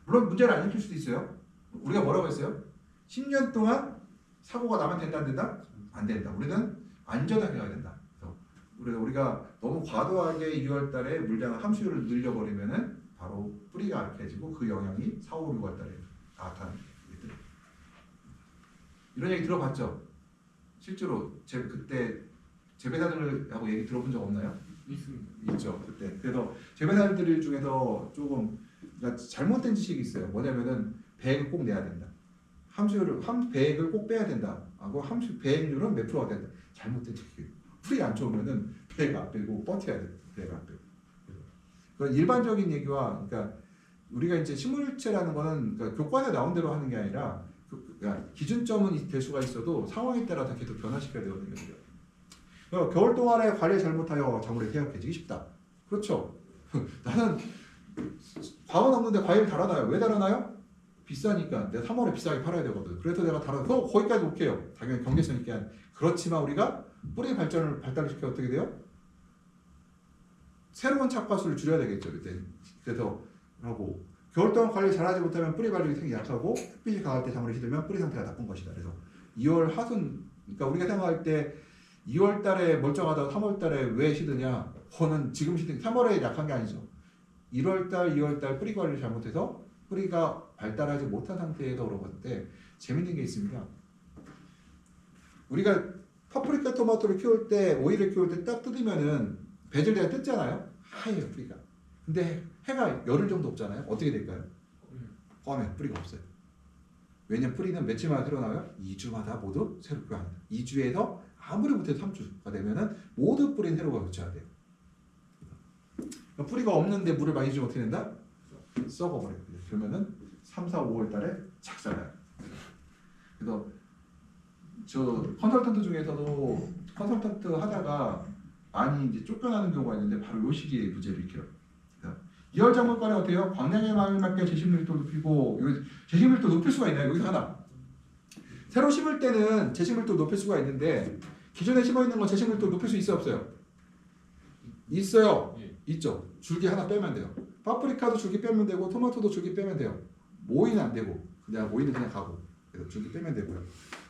물론 문제를 안 일으킬 수도 있어요. 우리가 뭐라고 했어요? 10년 동안 사고가 나면 된다 안 된다? 안 된다. 우리는 안전하게 가야 된다. 그래서 우리가 너무 과도하게 2월달에 물량을 함수율을 늘려버리면은 바로 뿌리가 약해지고 그 영향이 4, 5, 6월달에 나타나는 얘들. 이런 얘기 들어봤죠? 실제로 그때 재배사들하고 얘기 들어본 적 없나요? 있습니다. 있죠. 그때. 그래서 재배사들 중에서 조금 그러니까 잘못된 지식이 있어요. 뭐냐면은 배액을 꼭 내야 된다. 배액을 꼭 빼야 된다. 하고 배액률은 몇 프로가 된다. 잘못된 지식이에요. 풀이 안 좋으면은 배액 안 빼고 버텨야 돼. 배액 안 빼고. 그건 일반적인 얘기와 그러니까 우리가 이제 식물체라는 거는 그러니까 교과서에 나온 대로 하는 게 아니라 그러니까 기준점은 될 수가 있어도 상황에 따라 다 계속 변화시켜야 되거든요. 그러니까 겨울 동안에 관리 잘못하여 작물이 폐약해지기 쉽다. 그렇죠. 나는 과은 없는데 과일을 달아놔요. 왜 달아놔요? 비싸니까. 내가 3월에 비싸게 팔아야 되거든. 그래서 내가 달아서 거기까지 오케이요. 당연히 경계성 있게 한. 그렇지만 우리가 뿌리 발달을 시켜 어떻게 돼요? 새로운 착과수를 줄여야 되겠죠. 그때. 그래서 하고 겨울 동안 관리 잘하지 못하면 뿌리 발육이 되게 약하고 햇빛이 강할 때 작물이 시들면 뿌리 상태가 나쁜 것이다. 그래서 2월 하순 그러니까 우리가 생각할 때 2월 달에 멀쩡하다가 3월 달에 왜 시드냐? 그거는 지금 시드 3월에 약한 게 아니죠. 1월 달, 2월 달 뿌리 관리를 잘못해서 뿌리가 발달하지 못한 상태에서 그런 건데 재밌는 게 있습니다. 우리가 파프리카 토마토를 키울 때 오이를 키울 때 딱 뜯으면은 배질대가 뜯잖아요. 하얘요 뿌리가. 근데 해가 열흘 정도 없잖아요. 어떻게 될까요? 꺼면 뿌리가 없어요. 왜냐면 뿌리는 며칠마다 새로 나와요? 2주마다 모두 새로 교환합니다. 2주에서 아무리 못해도 3주가 되면은 모두 뿌리는 새로가 교체해야 돼요. 그러니까 뿌리가 없는데 물을 많이 주면 어떻게 된다? 썩어버려요. 그러면은 3, 4, 5월 달에 작살나요. 그래서 저 컨설턴트 중에서도 컨설턴트 하다가 많이 이제 쫓겨나는 경우가 있는데 바로 이 시기에 문제를 일으켜요. 2월 작물과는 어때요? 광량에 맞게 제식밀도 높이고 여기 제식밀도 높일 수가 있나요? 여기서 하나. 새로 심을 때는 제식밀도 높일 수가 있는데 기존에 심어 있는 건 제식밀도 높일 수 있어요, 없어요? 있어요. 예. 있죠. 줄기 하나 빼면 돼요. 파프리카도 줄기 빼면 되고 토마토도 줄기 빼면 돼요. 오이는 안 되고 그냥 오이는 그냥 가고 그래서 줄기 빼면 되고요.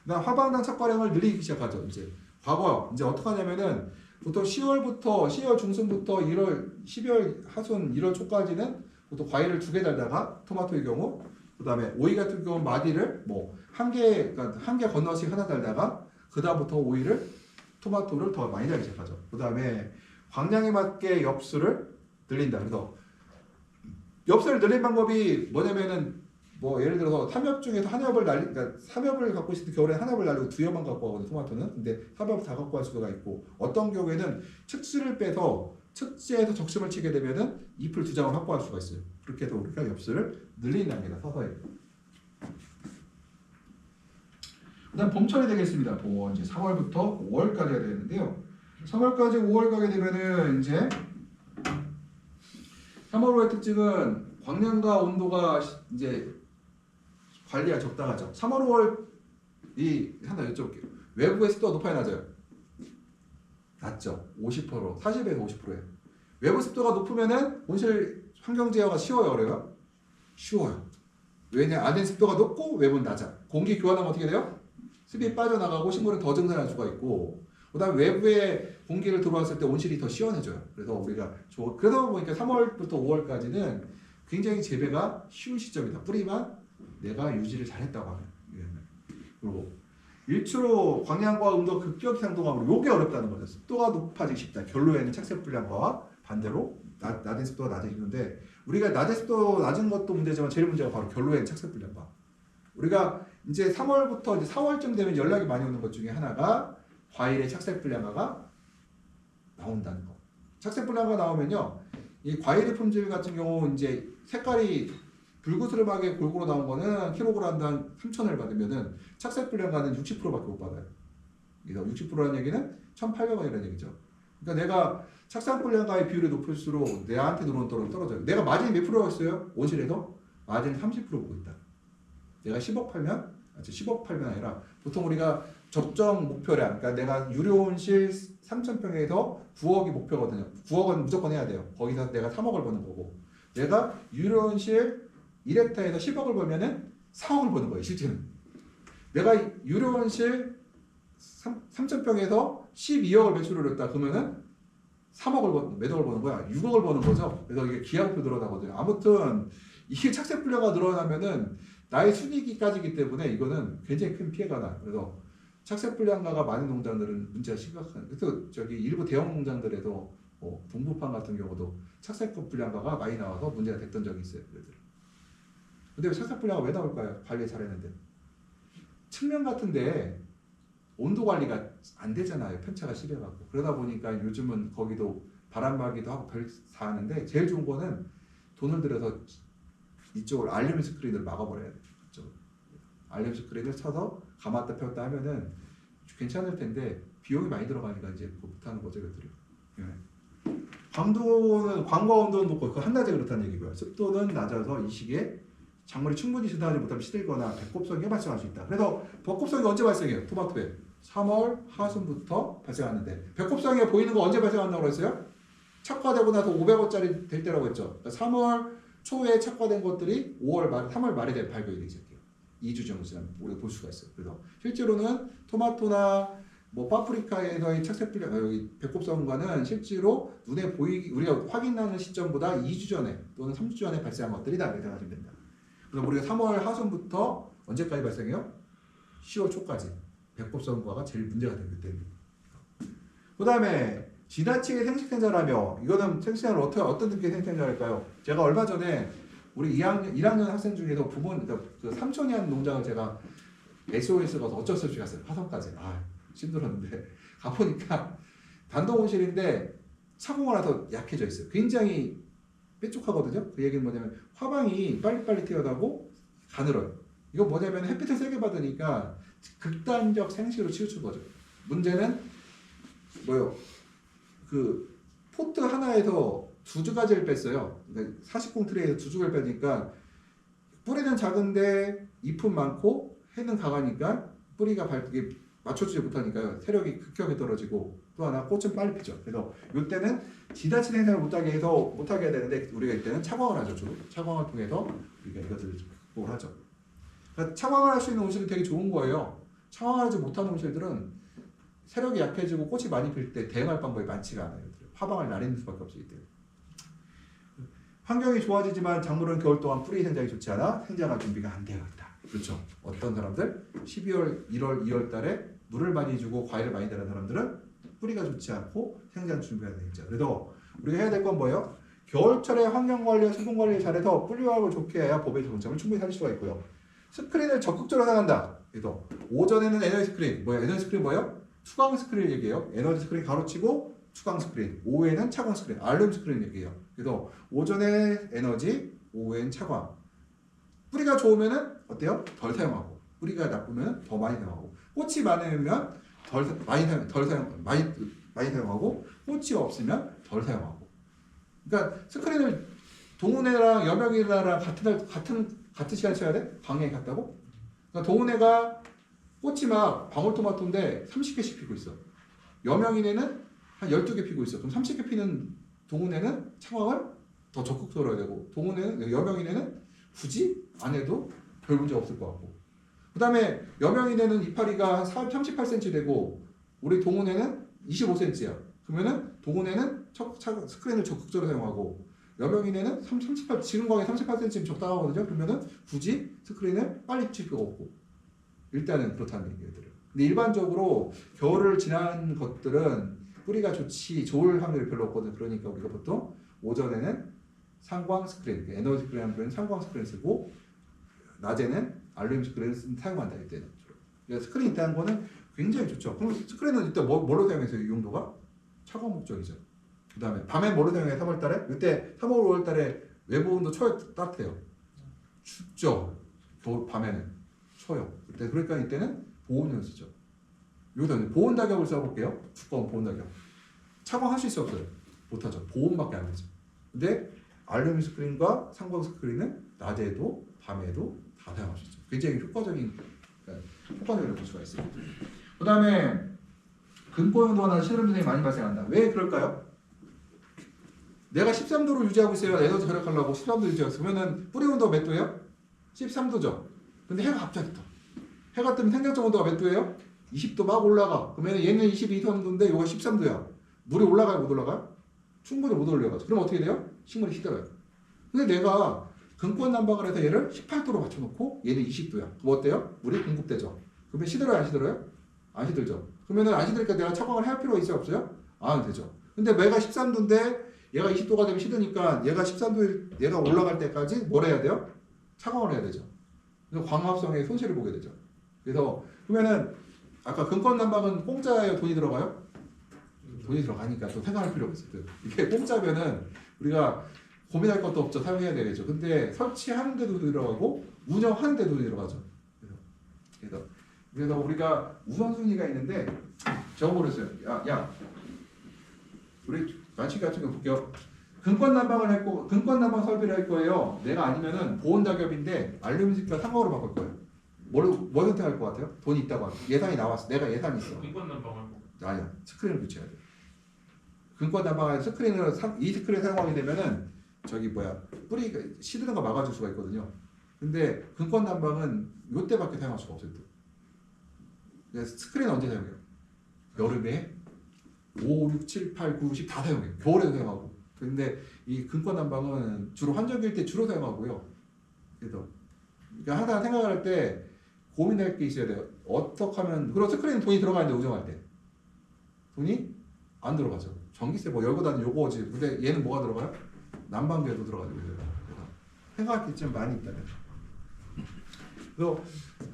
그다음 화방당 착과량을 늘리기 시작하죠. 이제 과거 이제 어떻게 하냐면은 보통 10월 중순부터 12월 하순 1월 초까지는 보통 과일을 2개 달다가 토마토의 경우 그다음에 오이 같은 경우 마디를 뭐 한 개 건너씩 하나 달다가 그다음부터 오이를 토마토를 더 많이 달기 시작하죠. 그다음에 광량에 맞게 엽수를 늘린다. 그래서 엽수를 늘린 방법이 뭐냐면은 뭐 예를 들어서 3엽 중에서 한 엽을 그러니까 3엽을 갖고 있을 때 겨울에 한 엽을 날리고 2엽만 갖고 가거든요. 토마토는. 근데 3엽 다 갖고 갈 수가 있고 어떤 경우에는 측지를 빼서 측지에서 적심을 치게 되면은 잎을 2장을 확보할 수가 있어요. 그렇게 해서 우리가 엽수를 늘리는 단계다. 서서히. 그다음 봄철이 되겠습니다. 봄 이제 3월부터 5월까지 해야 되는데요. 3월까지 5월 가게 되면은 이제 3월 5월 특징은 광량과 온도가 이제 관리가 적당하죠. 3월 5월이 하나 여쭤볼게요. 외부의 습도가 높아요, 낮아요? 낮죠. 50%, 40에서 50%예요. 외부 습도가 높으면은 온실 환경 제어가 쉬워요, 어려워요? 쉬워요. 왜냐? 안에 습도가 높고 외부는 낮아. 공기 교환하면 어떻게 돼요? 습이 빠져나가고 식물은 더 증산할 수가 있고, 그다음에 외부에 공기를 들어왔을 때 온실이 더 시원해져요. 그래서 우리가 그러다 보니까 3월부터 5월까지는 굉장히 재배가 쉬운 시점이다. 뿌리만 내가 유지를 잘했다고 하면. 그리고 일초로 광량과 온도 급격히 상동하므로 요게 어렵다는 거죠. 습도가 높아지기 쉽다. 결로에는 착색 불량과 반대로 낮은 습도가 낮아지는데 우리가 낮은 습도 낮은 것도 문제지만 제일 문제가 바로 결로에는 착색 불량과 우리가 이제 3월부터 이제 4월쯤 되면 연락이 많이 오는 것 중에 하나가 과일의 착색 불량화가 나온다는 거. 착색 불량화가 나오면요, 이 과일의 품질 같은 경우 이제 색깔이 불그스름하게 골고루 나온 거는 킬로그램당 3,000원을 받으면은 착색 불량화는 60%밖에 못 받아요. 그래서 60%라는 얘기는 1,800원이라는 얘기죠. 그러니까 내가 착색 불량화의 비율이 높을수록 내한테 들어오는 돈은 떨어져요. 내가 마진이 몇 프로였어요? 온실에서 마진이 30% 보고 있다. 내가 10억 팔면 10억 팔면 아니라 보통 우리가 적정 목표량, 그러니까 내가 유료온실 3,000평에서 9억이 목표거든요. 9억은 무조건 해야 돼요. 거기서 내가 3억을 버는 거고, 내가 유료온실 1헥타에서 10억을 벌면은 4억을 버는 거예요. 실제는 내가 유료온실 3,000평에서 12억을 매출을 했다 그러면은 3억을 몇 억을 버는 거야? 6억을 버는 거죠. 그래서 이게 기하급수 늘어나거든요. 아무튼 이게 착색 불량화 늘어나면은 나의 순이익까지기 때문에 이거는 굉장히 큰 피해가 나. 그래서 착색 불량화가 많은 농장들은 문제가 심각한. 그래서 저기 일부 대형 농장들에도 동부판 같은 경우도 착색 불량화가 많이 나와서 문제가 됐던 적이 있어요. 근데 착색 불량화 왜 나올까요? 관리 잘했는데 측면 같은데 온도 관리가 안 되잖아요. 편차가 심해갖고. 그러다 보니까 요즘은 거기도 바람막이도 하고 별 다 하는데 제일 좋은 거는 돈을 들여서 이쪽을 알루미늄 스크린을 막아버려야 돼요. 그쪽으로. 알루미늄 스크린을 쳐서 감았다 폈다 하면은 괜찮을 텐데 비용이 많이 들어가니까 이제 못하는 거죠, 이것들이. 광도는 광과 온도는 높고 그 한낮에 그렇다는 얘기고요. 습도는 낮아서 이 시기에 작물이 충분히 진화하지 못하면 시들거나 백곱성이 발생할 수 있다. 그래서 백곱성이 언제 발생해요? 토마토에 3월 하순부터 발생하는데 백곱성이 보이는 거 언제 발생한다고 했어요? 착화되고 나서 500원짜리 될 때라고 했죠. 그러니까 3월 초에 착화된 것들이 5월 말, 3월 말에 되면 발효되기 시작해요. 2주 정도 지나면 우리가 볼 수가 있어요. 그래서 실제로는 토마토나 뭐 파프리카에서의 착색 불량, 여기 백곱성과는 실제로 눈에 보이기 우리가 확인하는 시점보다 2주 전에 또는 3주 전에 발생한 것들이다 이렇게 생각하시면 됩니다. 그래서 우리가 3월 하순부터 언제까지 발생해요? 10월 초까지 백곱성과가 제일 문제가 되기 때문에. 그 다음에 지나치게 생식생장하며 이거는 생식생장을 어떤 느낌의 생식생장할까요? 제가 얼마 전에 우리 1학년 학생 중에도 그 삼촌이 하는 농장을 제가 SOS 가서 어쩔 수 없이 갔어요. 화성까지. 힘들었는데 가보니까 단독온실인데 차공을 하나 약해져 있어요. 굉장히 뾰족하거든요. 그 얘기는 뭐냐면 화방이 빨리빨리 튀어나오고 가늘어요. 이거 뭐냐면 햇빛을 세게 받으니까 극단적 생식으로 치우친 거죠. 문제는 뭐요? 그 포트 하나에서 2가지를 뺐어요. 그러니까 40공 트레이에서 2주를 빼니까 뿌리는 작은데 잎은 많고 해는 강하니까 뿌리가 밝게 맞춰주지 못하니까요. 세력이 급격히 떨어지고 또 하나 꽃은 빨리 피죠. 그래서 이때는 지나친 행사를 못하게 해야 되는데 우리가 이때는 차광을 하죠. 주로 차광을 통해서 우리가 이것들을 극복을 하죠. 그러니까 차광을 할 수 있는 온실은 되게 좋은 거예요. 차광하지 못하는 온실들은 세력이 약해지고 꽃이 많이 필 때 대응할 방법이 많지가 않아요. 화방을 나리는 수밖에 없기 때문에. 환경이 좋아지지만 작물은 겨울 동안 뿌리 생장이 좋지 않아 생장할 준비가 안 되어 있다. 그렇죠. 어떤 사람들 12월, 1월, 2월 달에 물을 많이 주고 과일을 많이 달는 사람들은 뿌리가 좋지 않고 생장 준비가 되겠죠. 그래도 우리가 해야 될 건 뭐예요? 겨울철에 환경 관리와 수분 관리를 잘해서 뿌리화학을 좋게 해야 봄의 정점을 충분히 살릴 수가 있고요. 스크린을 적극적으로 사용한다. 그래서 오전에는 에너지 스크린, 에너지 스크린 뭐예요? 투광 스크린 얘기해요. 에너지 스크린 가로치고 투광 스크린, 오후에는 차광 스크린, 알룸 스크린 얘기해요. 그래서 오전에 에너지, 오후엔 차광. 뿌리가 좋으면은 어때요? 덜 사용하고, 뿌리가 나쁘면 더 많이 사용하고, 꽃이 많으면 많이 사용하고, 꽃이 없으면 덜 사용하고. 그러니까 스크린을 동은회랑 여명이랑 같은 시간 쳐야 돼? 방향이 같다고? 그러니까 동은회가 꽃이 막 방울토마토인데 30개씩 피고 있어. 여명이네는 한 12개 피고 있어. 그럼 30개 피는 동은회는 차광을 더 적극적으로 해야 되고, 여명이네는 굳이 안 해도 별 문제 없을 것 같고. 그 다음에 여명이네는 이파리가 38cm 되고, 우리 동은회는 25cm야. 그러면은 동은회는 스크린을 적극적으로 사용하고, 여명이네는 38, 지금 광에 38cm 적당하거든요. 그러면은 굳이 스크린을 빨리 칠 필요가 없고. 일단은 그렇다는 얘기들을. 근데 일반적으로 겨울을 지난 것들은 뿌리가 좋을 확률이 별로 없거든. 그러니까 우리가 보통 오전에는 상광 스크린, 에너지 스크린 하면 상광 스크린 쓰고, 낮에는 알루미늄 스크린을 사용한다. 이때는 주로. 스크린 있다는 거는 굉장히 좋죠. 그럼 스크린은 이때 뭘로 사용해서 이 용도가? 차광 목적이죠. 그 다음에 밤에 뭐로 사용해? 3월달에? 이때 3월, 5월달에 외부 온도 따뜻해요. 춥죠. 밤에는 쳐요. 그러니까 이때는 보온을 쓰죠. 여기다 보온 낙엽을 써볼게요. 두꺼운 보온 낙엽. 차광할 수 있어 없어요? 못하죠. 보온밖에 안 되죠. 근데 알루미늄 스크린과 상광 스크린은 낮에도 밤에도 다 사용할 수 있죠. 굉장히 효과적인 볼 수가 있어요. 그 다음에 근포온도나 실험증이 많이 발생한다. 왜 그럴까요? 내가 13도로 유지하고 있어요. 에너지 절약하려고 13도 유지하고 있어요. 그러면은 뿌리 온도가 몇 도예요? 13도죠. 근데 해가 갑자기 떠. 해가 뜨면 생장점 온도가 몇 도예요? 20도 막 올라가. 그러면 얘는 22도인데 얘가 13도야. 물이 올라가요, 못 올라가요? 충분히 못 올라가죠. 그럼 어떻게 돼요? 식물이 시들어요. 근데 내가 근권 난방을 해서 얘를 18도로 맞춰놓고 얘는 20도야. 그럼 어때요? 물이 공급되죠. 그러면 시들어요, 안 시들어요? 안 시들죠. 그러면 안 시들니까 내가 차광을 할 필요가 있어요, 없어요? 안 되죠. 근데 얘가 13도인데 얘가 20도가 되면 시드니까 얘가 13도에 얘가 올라갈 때까지 뭘 해야 돼요? 차광을 해야 되죠. 그래서 광합성에 손실을 보게 되죠. 그래서 그러면은 아까 근권 난방은 공짜예요, 돈이 들어가요? 돈이 들어가니까 또 생각할 필요가 있어요. 이게 공짜면은 우리가 고민할 것도 없죠. 사용해야 되겠죠. 근데 설치하는 데도 들어가고 운영하는 데도 들어가죠. 그래서 우리가 우선순위가 있는데 적어버렸어요. 야, 우리 만식 같은 거 볼게요. 근권 난방을 했고 근권 난방 설비를 할 거예요. 내가 아니면은 보온 작업인데 알루미늄과 상호로 바꿀 거예요. 뭘 선택할 것 같아요? 돈이 있다고 하면 예산이 나왔어. 내가 예산이 있어. 근권 난방하고. 아니야. 스크린을 붙여야 돼. 근권 난방할 이 스크린 사용하게 되면은 뿌리가 시드는 거 막아줄 수가 있거든요. 근데 근권 난방은 요때밖에 사용할 수가 없어요. 스크린 언제 사용해요? 여름에 5, 6, 7, 8, 9, 10 다 사용해요. 겨울에도 사용하고. 근데 이 근권 난방은 주로 환절기일 때 주로 사용하고요. 그래서 그러니까 항상 생각을 할 때 고민할 게 있어야 돼요. 어떻게 하면 그리고 스크린 돈이 들어가는데 운영할 때 돈이 안 들어가죠. 전기세 열고 다니는 요거지. 근데 얘는 뭐가 들어가요? 난방비에도 들어가죠. 그래서 생각할 게 좀 많이 있다면. 그래서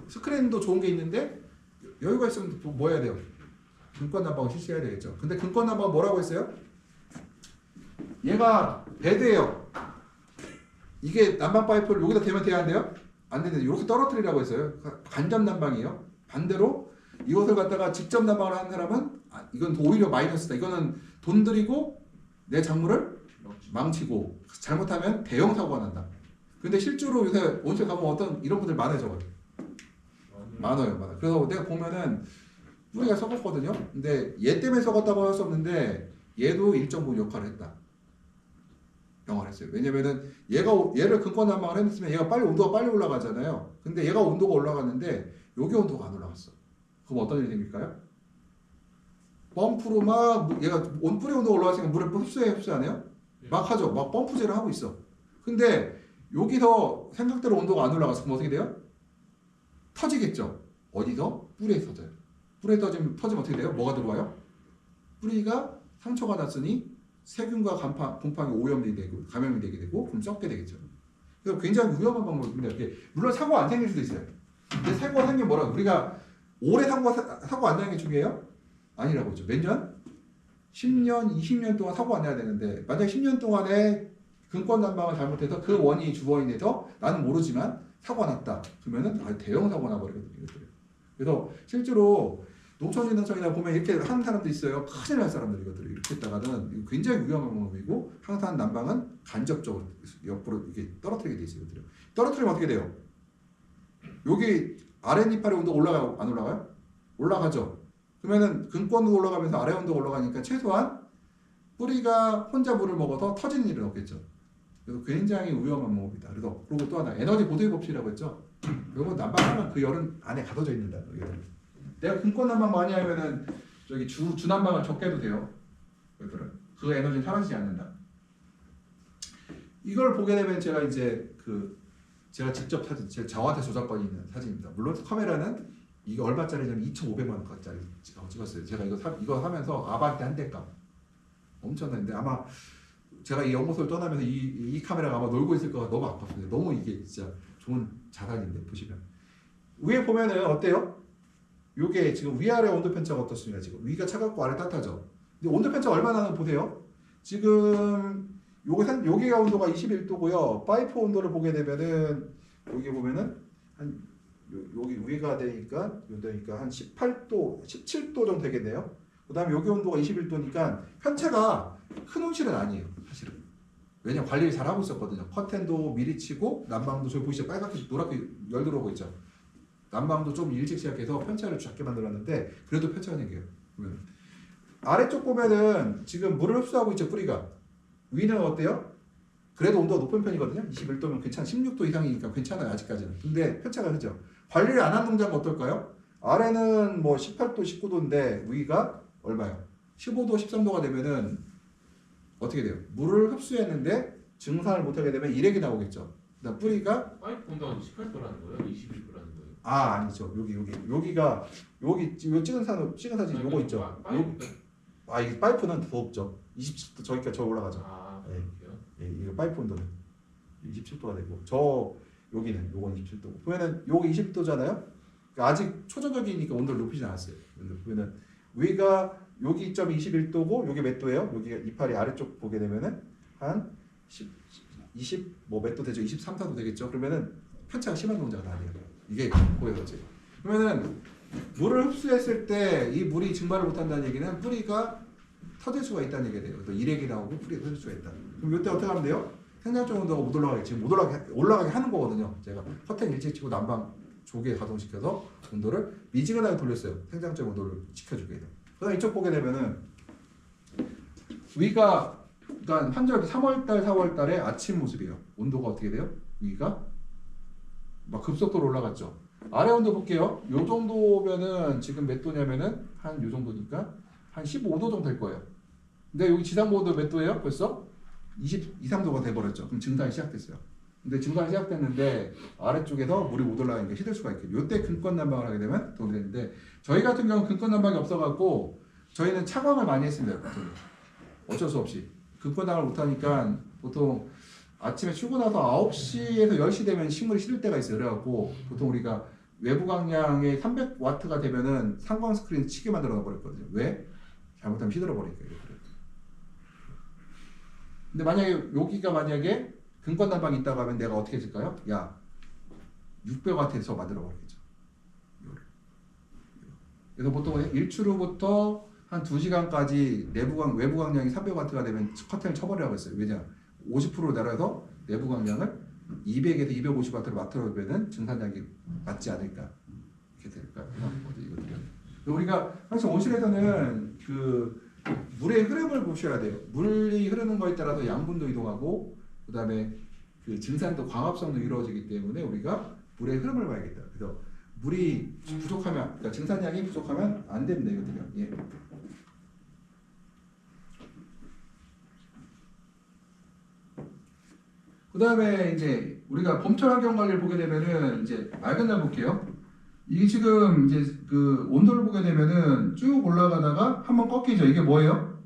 스크린도 좋은 게 있는데 여유가 있으면 또 뭐 해야 돼요? 근권 난방을 실시해야 되겠죠. 근데 근권 난방은 뭐라고 했어요? 얘가 베드예요. 이게 난방 파이프를 여기다 대면 돼야 안 돼요? 안 되는데 이렇게 떨어뜨리라고 했어요. 간접 난방이에요. 반대로 이것을 갖다가 직접 난방을 하는 사람은 이건 오히려 마이너스다. 이거는 돈 들이고 내 작물을 망치고 잘못하면 대형 사고가 난다. 근데 실제로 요새 온실 가보면 어떤 이런 분들 많아요. 많아요. 그래서 내가 보면은 뿌리가 썩었거든요. 근데 얘 때문에 썩었다고 할 수 없는데 얘도 일정 부분 역할을 했다. 영화를 했어요. 왜냐면은 얘를 근권 난방을 했으면 얘가 온도가 빨리 올라가잖아요. 근데 얘가 온도가 올라갔는데 여기 온도가 안 올라갔어. 그럼 어떤 일이 생길까요? 펌프로 얘가 뿌리 온도가 올라갔으니까 물을 흡수 안 해요? 막 하죠. 막 펌프질을 하고 있어. 근데 여기서 생각대로 온도가 안 올라가서 그럼 어떻게 돼요? 터지겠죠. 어디서? 뿌리에 터져요. 뿌리에 터지면 어떻게 돼요? 뭐가 들어와요? 뿌리가 상처가 났으니 세균과 곰팡이 오염이 되고 감염이 되게 되고 그럼 썩게 되겠죠. 그래서 굉장히 위험한 방법입니다. 물론 사고가 안 생길 수도 있어요. 근데 사고가 생기면 뭐라고? 우리가 오래 사고 안 나는 게 중요해요? 아니라고 했죠. 몇 년? 10년, 20년 동안 사고 안 나야 되는데 만약에 10년 동안에 근권 난방을 잘못해서 그 원인이 주원인에서 나는 모르지만 사고가 났다. 그러면은 대형 사고가 나버리거든요. 그래서 실제로 농촌진흥청이나 보면 이렇게 하는 사람도 있어요. 큰일 날 사람들 이것들을 이렇게 했다가는 굉장히 위험한 방법이고 항산 난방은 간접적으로 옆으로 이렇게 떨어뜨리게 돼 있어요. 떨어뜨리면 어떻게 돼요? 여기 아랫니빨의 온도 올라가요? 안 올라가요? 올라가죠. 그러면은 근권도 올라가면서 아래 온도가 올라가니까 최소한 뿌리가 혼자 물을 먹어서 터지는 일은 없겠죠. 그래서 굉장히 위험한 방법이다. 그리고 또 하나 에너지 보도의 법칙이라고 했죠. 그리고 난방하면 그 열은 안에 가둬져 있는다. 내가 근권 난방 많이 하면은 저기 주난방을 적게 해도 돼요. 그 에너지는 사라지지 않는다. 이걸 보게 되면 제가 이제 제가 직접 사진, 저한테 저작권이 있는 사진입니다. 물론 카메라는 이게 얼마짜리냐면 2,500만 원짜리 찍었어요. 제가 이거 하면서 아반떼 한 대값 엄청난데 아마 제가 이 연구소를 떠나면서 이 카메라가 아마 놀고 있을 거가 너무 아팠어요. 너무 이게 진짜 좋은 자산인데 보시면 위에 보면은 어때요? 요게 지금 위아래 온도 편차가 어떻습니까? 지금 위가 차갑고 아래 따뜻하죠. 근데 온도 편차 얼마나 나는 보세요. 지금 여기가 온도가 21도고요. 파이프 온도를 보게 되면은 여기 보면은 여기 위가 되니까 한 18도, 17도 정도 되겠네요. 그다음에 여기 온도가 21도니까 편차가 큰 온실은 아니에요, 사실은. 왜냐면 관리를 잘 하고 있었거든요. 커튼도 미리 치고 난방도 저기 보이시죠? 빨갛게 노랗게 열 들어오고 있죠. 난방도 좀 일찍 시작해서 편차를 작게 만들었는데 그래도 편차가 생겨요. 보면 아래쪽 보면은 지금 물을 흡수하고 있죠, 뿌리가. 위는 어때요? 그래도 온도가 높은 편이거든요. 21도면 괜찮아. 16도 이상이니까 괜찮아요, 아직까지는. 근데 편차가 크죠. 관리를 안 한 농장은 어떨까요? 아래는 뭐 18도, 19도인데 위가 얼마요? 15도, 13도가 되면은 어떻게 돼요? 물을 흡수했는데 증산을 못하게 되면 일액이 나오겠죠. 그다음 뿌리가 파이프 온도가 18도라는 거예요? 21도라는 거예요? 아니죠. 여기가 여기 찍은 사진 요거 있죠. 이게 파이프는 더 없죠. 27도 저기까지 저 올라가죠. 그렇게요? 이거 파이프 온도는 27도가 되고 여기는 요건 27도고 보면은 요거 20도잖아요. 그러니까 아직 초저녁이니까 온도를 높이지 않았어요. 보면은 위가 여기 점이 21도고 여기 몇 도예요? 여기가 이파리 아래쪽 보게 되면은 한 20 뭐 몇 도 되죠? 23, 4도 되겠죠? 그러면은 편차가 심한 농자가 아니에요. 이게 보여지. 그러면은 물을 흡수했을 때 이 물이 증발을 못한다는 얘기는 뿌리가 터질 수가 있다는 얘기가 돼요. 또 일액이 나오고 뿌리가 터질 수가 있다. 그럼 이때 어떻게 하면 돼요? 생장점 온도가 못 올라가게 지금 올라가게 하는 거거든요. 제가 커튼 일찍 치고 난방 조개 가동시켜서 온도를 미지근하게 돌렸어요. 생장점 온도를 지켜주게 돼요. 그다음 이쪽 보게 되면은 위가 그러니까 한절 3월달, 4월달에 아침 모습이에요. 온도가 어떻게 돼요? 위가 막 급속도로 올라갔죠. 아래 온도 볼게요. 요 정도면은 지금 몇 도냐면은 한 요 정도니까 한 15도 정도 될 거예요. 근데 여기 지상보도 몇 도예요? 벌써 22, 3도가 돼버렸죠. 그럼 증산이 시작됐어요. 근데 증산이 시작됐는데 아래쪽에서 물이 못 올라가니까 시들 수가 있겠죠. 요때 근권 난방을 하게 되면 도움이 되는데 저희 같은 경우는 근권 난방이 없어갖고 저희는 차광을 많이 했습니다. 어쩔 수 없이 근권 난방을 못하니까 보통 아침에 출근해서 9시에서 10시 되면 식물이 시들 때가 있어요. 그래갖고 보통 우리가 외부 광량의 300W가 되면은 상광 스크린 치게 만들어 버렸거든요. 왜? 잘못하면 시들어 버리니까. 근데 만약에 근권 난방이 있다고 하면 내가 어떻게 했을까요? 야, 600W에서 만들어 버리겠죠. 그래서 보통 일출 후부터 한 2시간까지 외부 광량이 300W가 되면 커튼을 쳐버리라고 했어요. 왜냐? 50% 내려서 내부 광량을 200에서 250W로 맞춰보면 증산량이 맞지 않을까? 이렇게 될까요? 우리가 사실 온실에서는 그 물의 흐름을 보셔야 돼요. 물이 흐르는 거에 따라서 양분도 이동하고 그다음에 그 증산도 광합성도 이루어지기 때문에 우리가 물의 흐름을 봐야겠다. 그래서 물이 부족하면, 그러니까 증산량이 부족하면 안 됩니다. 이것들이요. 예. 그다음에 이제 우리가 봄철 환경 관리를 보게 되면은 이제 맑은 날 볼게요. 이게 지금 이제 그 온도를 보게 되면은 쭉 올라가다가 한번 꺾이죠. 이게 뭐예요?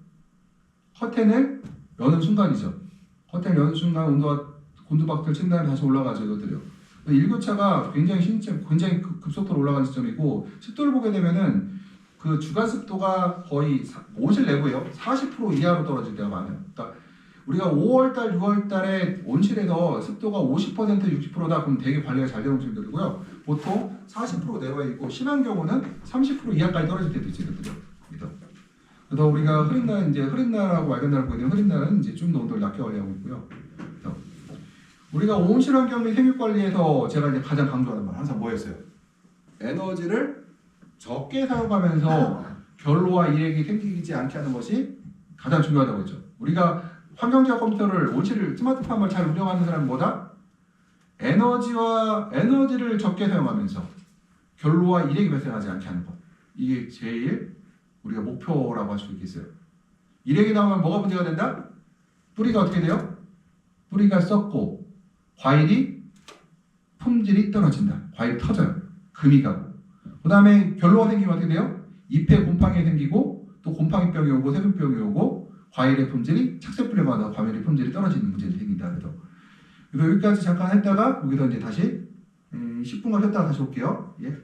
커튼을 여는 순간이죠. 커튼을 여는 순간 온도가 곤두박질 친 다음에 다시 올라가죠. 이것들이요. 일교차가 굉장히 급속도로 올라가는 시점이고 습도를 보게 되면은 그 주간 습도가 거의 온실 내부에요. 40% 이하로 떨어질 때가 많아요. 그러니까 우리가 5월달, 6월달에 온실에서 습도가 50%, 60%다 그럼 되게 관리가 잘 되는 온실들이고요. 보통 40% 내외에 있고 심한 경우는 30% 이하까지 떨어질 때도 있어요. 그래서 우리가 흐린 날하고 맑은 날을 보게 되면 흐린 날은 이제 좀 더 온도를 낮게 관리하고 있고요. 그래서 우리가 온실 환경 및 생육 관리에서 제가 이제 가장 강조하는 말 항상 뭐였어요? 에너지를 적게 사용하면서 결로와 일액이 생기지 않게 하는 것이 가장 중요하다고 했죠. 우리가 환경제어 컴퓨터를 온실을 스마트폰을 잘 운영하는 사람은 뭐다? 에너지를 적게 사용하면서 결로와 일액이 발생하지 않게 하는 것. 이게 제일 우리가 목표라고 할 수 있겠어요. 일액이 나오면 뭐가 문제가 된다? 뿌리가 어떻게 돼요? 뿌리가 썩고 과일이 품질이 떨어진다. 과일이 터져요. 금이 가고. 그 다음에 결로가 생기면 어떻게 돼요? 잎에 곰팡이 생기고 또 곰팡이병이 오고 세균병이 오고 과일의 품질이 착색불량하다 과일의 품질이 떨어지는 문제들이 생긴다. 그래서 여기까지 잠깐 했다가 여기서 이제 다시 10분간 쉬었다가 다시 올게요. 예.